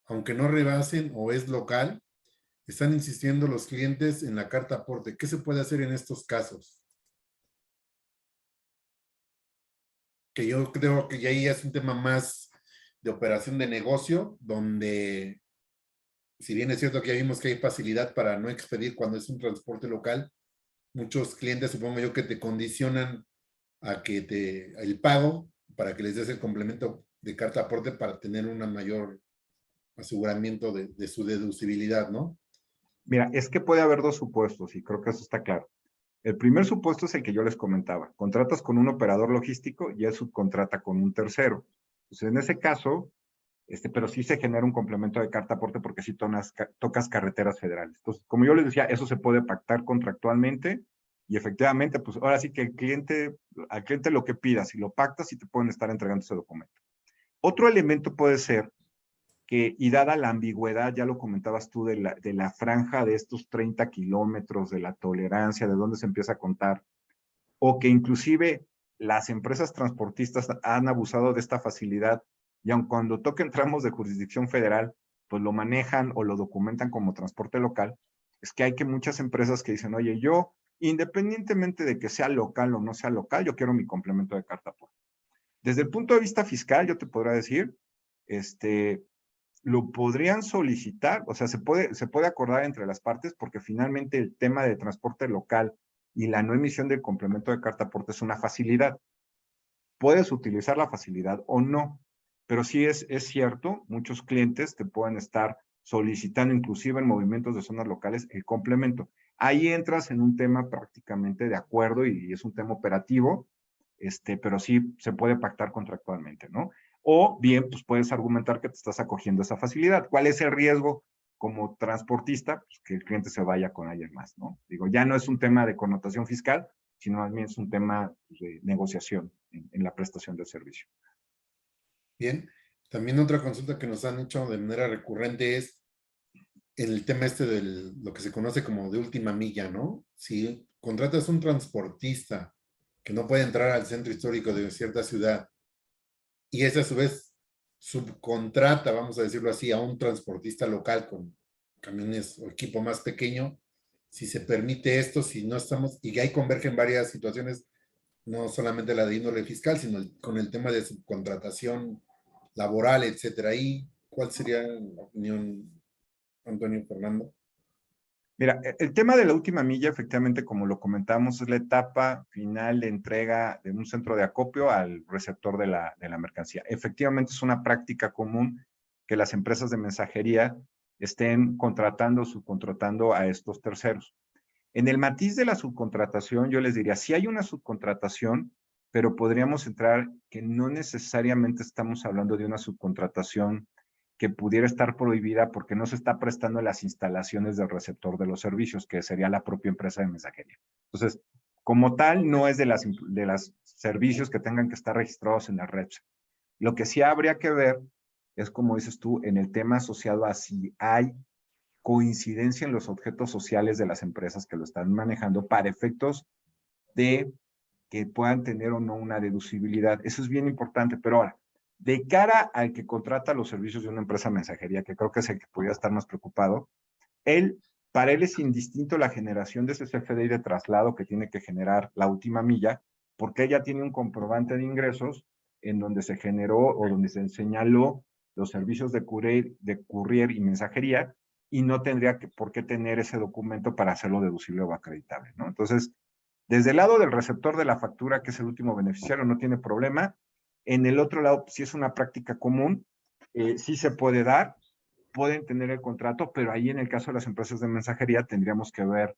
Aunque no rebasen o es local, están insistiendo los clientes en la carta aporte. ¿Qué se puede hacer en estos casos? Que yo creo que ya ahí es un tema más de operación de negocio, donde, si bien es cierto que ya vimos que hay facilidad para no expedir cuando es un transporte local, muchos clientes, supongo yo, que te condicionan a que el pago para que les des el complemento de carta aporte para tener un mayor aseguramiento de su deducibilidad, ¿no? Mira, es que puede haber dos supuestos y creo que eso está claro. El primer supuesto es el que yo les comentaba. Contratas con un operador logístico y él subcontrata con un tercero. Entonces, en ese caso, pero sí se genera un complemento de carta aporte porque sí tocas carreteras federales. Entonces, como yo les decía, eso se puede pactar contractualmente y efectivamente, pues ahora sí que al cliente lo que pida, si lo pactas, sí te pueden estar entregando ese documento. Otro elemento puede ser que, y dada la ambigüedad, ya lo comentabas tú, de la franja de estos 30 kilómetros, de la tolerancia, de dónde se empieza a contar, o que inclusive las empresas transportistas han abusado de esta facilidad y aun cuando toquen tramos de jurisdicción federal, pues lo manejan o lo documentan como transporte local, es que hay muchas empresas que dicen, oye, yo, independientemente de que sea local o no sea local, yo quiero mi complemento de carta aporte. Desde el punto de vista fiscal, yo te podría decir, lo podrían solicitar, o sea, se puede acordar entre las partes porque finalmente el tema de transporte local y la no emisión del complemento de carta aporte es una facilidad. Puedes utilizar la facilidad o no, pero sí es cierto, muchos clientes te pueden estar solicitando, inclusive en movimientos de zonas locales, el complemento. Ahí entras en un tema prácticamente de acuerdo y es un tema operativo, pero sí se puede pactar contractualmente, ¿no? O bien, pues puedes argumentar que te estás acogiendo a esa facilidad. ¿Cuál es el riesgo como transportista? Pues que el cliente se vaya con alguien más, ¿no? Digo, ya no es un tema de connotación fiscal, sino más bien es un tema de negociación en la prestación del servicio. Bien, también otra consulta que nos han hecho de manera recurrente es el tema de lo que se conoce como de última milla, ¿no? Si contratas un transportista que no puede entrar al centro histórico de cierta ciudad y ese a su vez subcontrata, vamos a decirlo así, a un transportista local con camiones o equipo más pequeño, si se permite esto, si no estamos, y ahí convergen varias situaciones, no solamente la de índole fiscal, sino con el tema de subcontratación laboral, etcétera. ¿Y cuál sería la opinión, Antonio, Fernando? Mira, el tema de la última milla, efectivamente, como lo comentamos, es la etapa final de entrega de un centro de acopio al receptor de la mercancía. Efectivamente, es una práctica común que las empresas de mensajería estén contratando o subcontratando a estos terceros. En el matiz de la subcontratación, yo les diría, sí hay una subcontratación, pero podríamos entrar que no necesariamente estamos hablando de una subcontratación que pudiera estar prohibida porque no se está prestando las instalaciones del receptor de los servicios, que sería la propia empresa de mensajería. Entonces, como tal, no es de las servicios que tengan que estar registrados en la red. Lo que sí habría que ver es, como dices tú, en el tema asociado a si hay coincidencia en los objetos sociales de las empresas que lo están manejando para efectos de que puedan tener o no una deducibilidad. Eso es bien importante, pero ahora, de cara al que contrata los servicios de una empresa de mensajería, que creo que es el que podría estar más preocupado, para él es indistinto la generación de ese CFDI de traslado que tiene que generar la última milla, porque ella tiene un comprobante de ingresos en donde se generó o donde se señaló los servicios de courier y mensajería, y no tendría por qué tener ese documento para hacerlo deducible o acreditable, ¿no? Entonces, desde el lado del receptor de la factura, que es el último beneficiario, no tiene problema. En el otro lado, si es una práctica común, sí se puede dar, pueden tener el contrato, pero ahí en el caso de las empresas de mensajería tendríamos que ver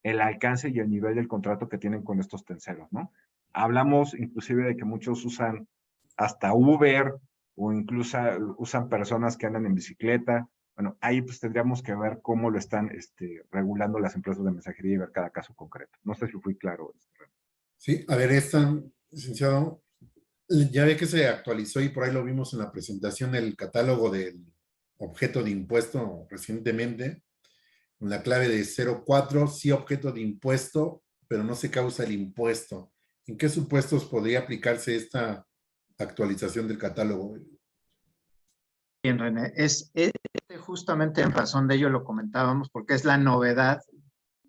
el alcance y el nivel del contrato que tienen con estos terceros, ¿no? Hablamos inclusive de que muchos usan hasta Uber o incluso usan personas que andan en bicicleta. Bueno, ahí pues tendríamos que ver cómo lo están regulando las empresas de mensajería y ver cada caso concreto. No sé si fui claro. Sí, a ver, licenciado, ya ve que se actualizó y por ahí lo vimos en la presentación el catálogo del objeto de impuesto recientemente, con la clave de 04, sí objeto de impuesto, pero no se causa el impuesto. ¿En qué supuestos podría aplicarse esta actualización del catálogo? Bien, René, justamente en razón de ello lo comentábamos, porque es la novedad,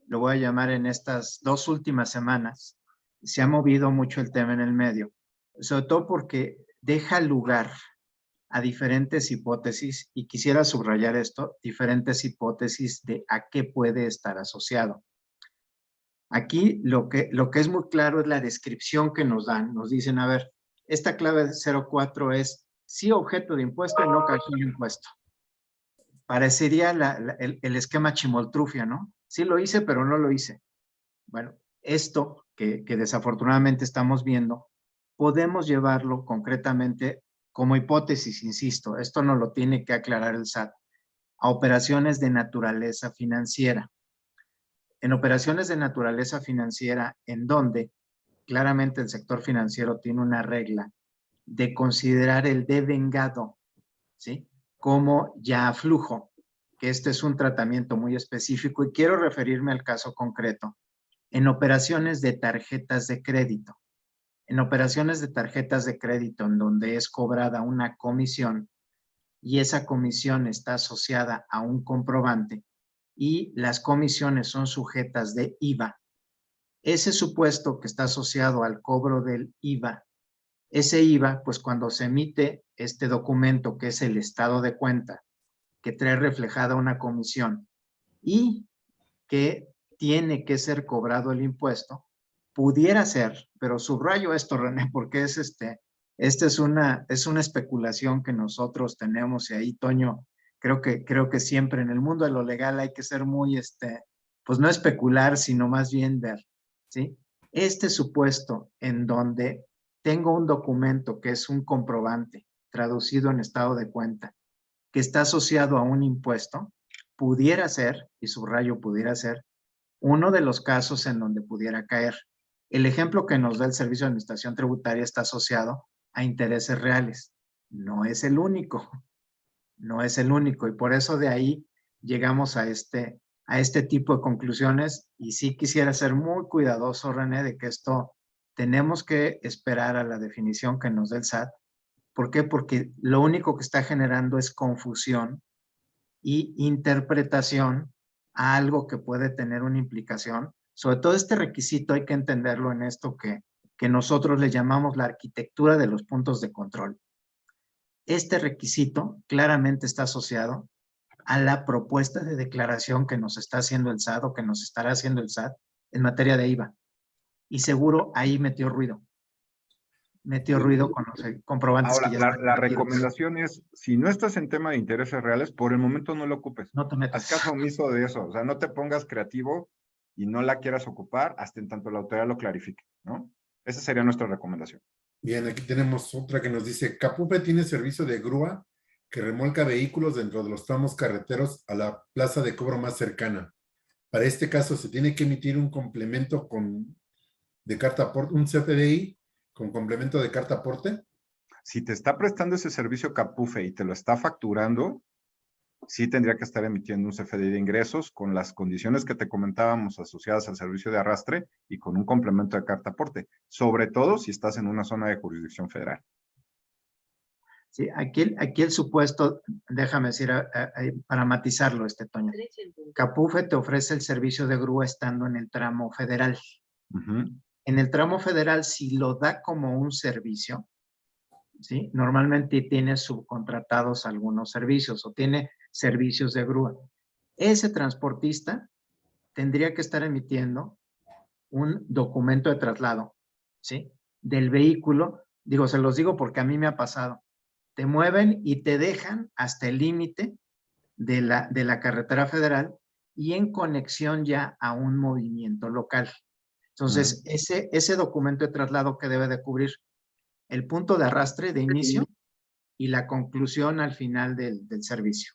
lo voy a llamar en estas 2 últimas semanas. Se ha movido mucho el tema en el medio, sobre todo porque deja lugar a diferentes hipótesis, y quisiera subrayar esto, diferentes hipótesis de a qué puede estar asociado. Aquí lo que es muy claro es la descripción que nos dan. Nos dicen, a ver, esta clave de 04 es sí objeto de impuesto y no causó el impuesto. Parecería el esquema chimoltrufia, ¿no? Sí lo hice, pero no lo hice. Bueno, esto que desafortunadamente estamos viendo, podemos llevarlo concretamente como hipótesis, insisto, esto no lo tiene que aclarar el SAT, a operaciones de naturaleza financiera. En operaciones de naturaleza financiera, en donde claramente el sector financiero tiene una regla de considerar el devengado, ¿sí?, como ya a flujo, que este es un tratamiento muy específico, y quiero referirme al caso concreto. En operaciones de tarjetas de crédito. En operaciones de tarjetas de crédito en donde es cobrada una comisión y esa comisión está asociada a un comprobante y las comisiones son sujetas de IVA. Ese supuesto que está asociado al cobro del IVA, ese IVA, pues cuando se emite este documento que es el estado de cuenta, que trae reflejada una comisión y que tiene que ser cobrado el impuesto, pudiera ser, pero subrayo esto, René, porque es una especulación que nosotros tenemos, y ahí, Toño, creo que siempre en el mundo de lo legal hay que ser muy, pues no especular, sino más bien ver, ¿sí? Este supuesto en donde tengo un documento que es un comprobante traducido en estado de cuenta, que está asociado a un impuesto, pudiera ser, y subrayo pudiera ser, uno de los casos en donde pudiera caer. El ejemplo que nos da el Servicio de Administración Tributaria está asociado a intereses reales. No es el único, no es el único, y por eso de ahí llegamos a este tipo de conclusiones, y sí quisiera ser muy cuidadoso, René, de que esto tenemos que esperar a la definición que nos dé el SAT. ¿Por qué? Porque lo único que está generando es confusión y interpretación a algo que puede tener una implicación. Sobre todo este requisito hay que entenderlo en esto que nosotros le llamamos la arquitectura de los puntos de control. Este requisito claramente está asociado a la propuesta de declaración que nos está haciendo el SAT o que nos estará haciendo el SAT en materia de IVA. Y seguro ahí metió ruido con los comprobantes. Ahora, que ya la recomendación es, si no estás en tema de intereses reales, por el momento no lo ocupes. No te metas. Haz caso omiso de eso, o sea, no te pongas creativo y no la quieras ocupar hasta en tanto la autoridad lo clarifique, ¿no? Esa sería nuestra recomendación. Bien, aquí tenemos otra que nos dice, Capupe tiene servicio de grúa que remolca vehículos dentro de los tramos carreteros a la plaza de cobro más cercana. Para este caso, se tiene que emitir un complemento de carta aporte, un CFDI con complemento de carta aporte. Si te está prestando ese servicio Capufe y te lo está facturando, sí tendría que estar emitiendo un CFDI de ingresos con las condiciones que te comentábamos asociadas al servicio de arrastre y con un complemento de carta aporte, sobre todo si estás en una zona de jurisdicción federal. Sí, aquí el supuesto, déjame decir, para matizarlo, Toño. CAPUFE te ofrece el servicio de grúa estando en el tramo federal. En el tramo federal, si lo da como un servicio, ¿sí? Normalmente tiene subcontratados algunos servicios o tiene servicios de grúa. Ese transportista tendría que estar emitiendo un documento de traslado, ¿sí? Del vehículo. Digo, se los digo porque a mí me ha pasado. Te mueven y te dejan hasta el límite de la carretera federal y en conexión ya a un movimiento local. Entonces, ese documento de traslado que debe de cubrir el punto de arrastre de inicio y la conclusión al final del servicio.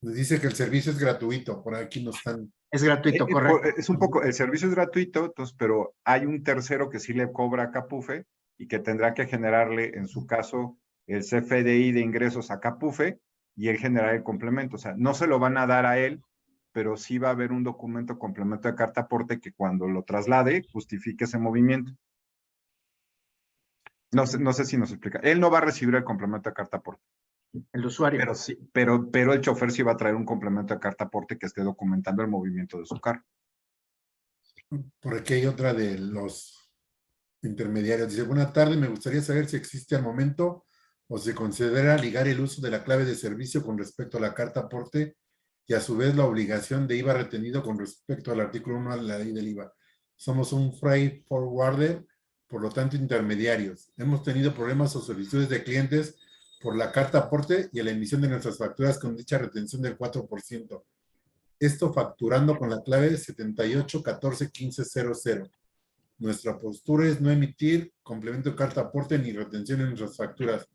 Nos dice que el servicio es gratuito, por aquí no están. Es gratuito, correcto. Es un poco, el servicio es gratuito, entonces, pero hay un tercero que sí le cobra a CAPUFE y que tendrá que generarle, en su caso, el CFDI de ingresos a CAPUFE y él generar el complemento. O sea, no se lo van a dar a él, pero sí va a haber un documento complemento de carta aporte que cuando lo traslade justifique ese movimiento. No sé si nos explica. Él no va a recibir el complemento de carta aporte. El usuario. Pero sí, pero el chofer sí va a traer un complemento de carta aporte que esté documentando el movimiento de su carro. Por aquí hay otra de los intermediarios. Dice, buena tarde, me gustaría saber si existe al momento o se considera ligar el uso de la clave de servicio con respecto a la carta aporte y a su vez la obligación de IVA retenido con respecto al artículo 1 de la ley del IVA. Somos un freight forwarder, por lo tanto intermediarios. Hemos tenido problemas o solicitudes de clientes por la carta aporte y a la emisión de nuestras facturas con dicha retención del 4%. Esto facturando con la clave 78141500. Nuestra postura es no emitir complemento de carta aporte ni retención en nuestras facturas,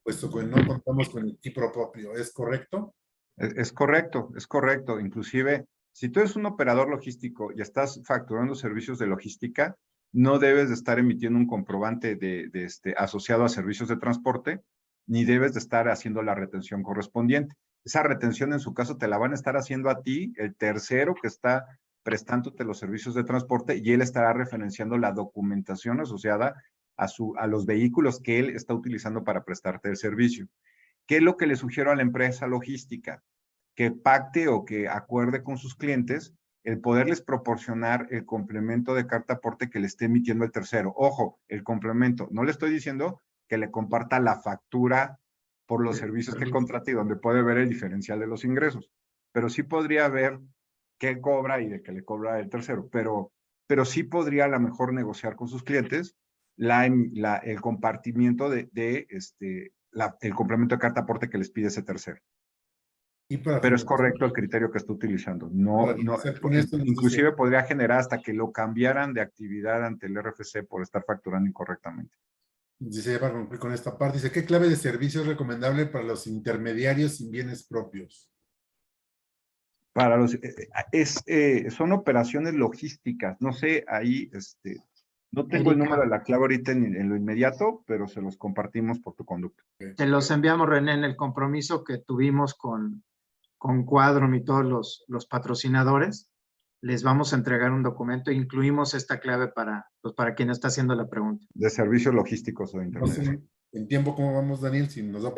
puesto que no contamos con el equipo propio. ¿Es correcto? Es correcto, es correcto. Inclusive, si tú eres un operador logístico y estás facturando servicios de logística, no debes de estar emitiendo un comprobante asociado a servicios de transporte, ni debes de estar haciendo la retención correspondiente. Esa retención en su caso te la van a estar haciendo a ti, el tercero que está prestándote los servicios de transporte, y él estará referenciando la documentación asociada a los vehículos que él está utilizando para prestarte el servicio. ¿Qué es lo que le sugiero a la empresa logística? Que pacte o que acuerde con sus clientes el poderles proporcionar el complemento de carta aporte que le esté emitiendo el tercero. Ojo, el complemento, no le estoy diciendo que le comparta la factura por los servicios que contrate y donde puede ver el diferencial de los ingresos, pero sí podría ver qué cobra y de qué le cobra el tercero, pero sí podría a lo mejor negociar con sus clientes el compartimiento el complemento de carta aporte que les pide ese tercero. Pero es correcto el criterio que está utilizando. Inclusive podría generar hasta que lo cambiaran de actividad ante el RFC por estar facturando incorrectamente. Dice, para concluir con esta parte, dice, ¿qué clave de servicio es recomendable para los intermediarios sin bienes propios? Para los, son operaciones logísticas. No sé, ahí, no tengo el número de la clave ahorita en lo inmediato, pero se los compartimos por tu conducto. Te los enviamos, René, en el compromiso que tuvimos con Quadrum y todos los patrocinadores. Les vamos a entregar un documento. Incluimos esta clave para quien está haciendo la pregunta. De servicios logísticos o de internet. ¿En tiempo cómo vamos, Daniel? Si nos da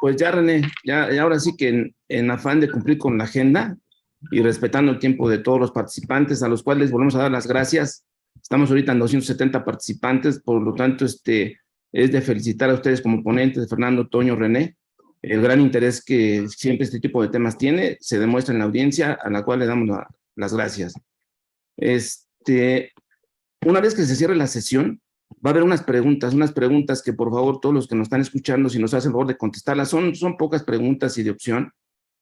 pues ya, René, ya ahora sí que en afán de cumplir con la agenda y respetando el tiempo de todos los participantes, a los cuales volvemos a dar las gracias. Estamos ahorita en 270 participantes, por lo tanto, es de felicitar a ustedes como ponentes, Fernando, Toño, René. El gran interés que siempre este tipo de temas tiene se demuestra en la audiencia, a la cual le damos las gracias. Una vez que se cierre la sesión, va a haber unas preguntas que por favor todos los que nos están escuchando, si nos hacen el favor de contestarlas, son pocas preguntas y de opción,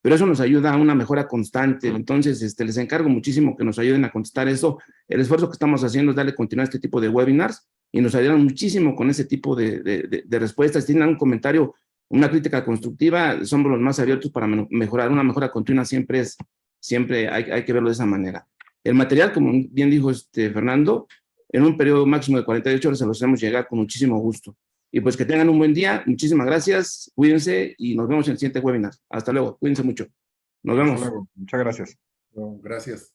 pero eso nos ayuda a una mejora constante. Entonces, les encargo muchísimo que nos ayuden a contestar eso. El esfuerzo que estamos haciendo es darle continuidad a este tipo de webinars y nos ayudan muchísimo con ese tipo de respuestas. Si tienen un comentario, una crítica constructiva, somos los más abiertos para mejorar. Una mejora continua siempre hay que verlo de esa manera. El material, como bien dijo Fernando, en un periodo máximo de 48 horas se los hacemos llegar con muchísimo gusto. Y pues que tengan un buen día. Muchísimas gracias. Cuídense y nos vemos en el siguiente webinar. Hasta luego. Cuídense mucho. Nos vemos. Hasta luego. Muchas gracias. Gracias.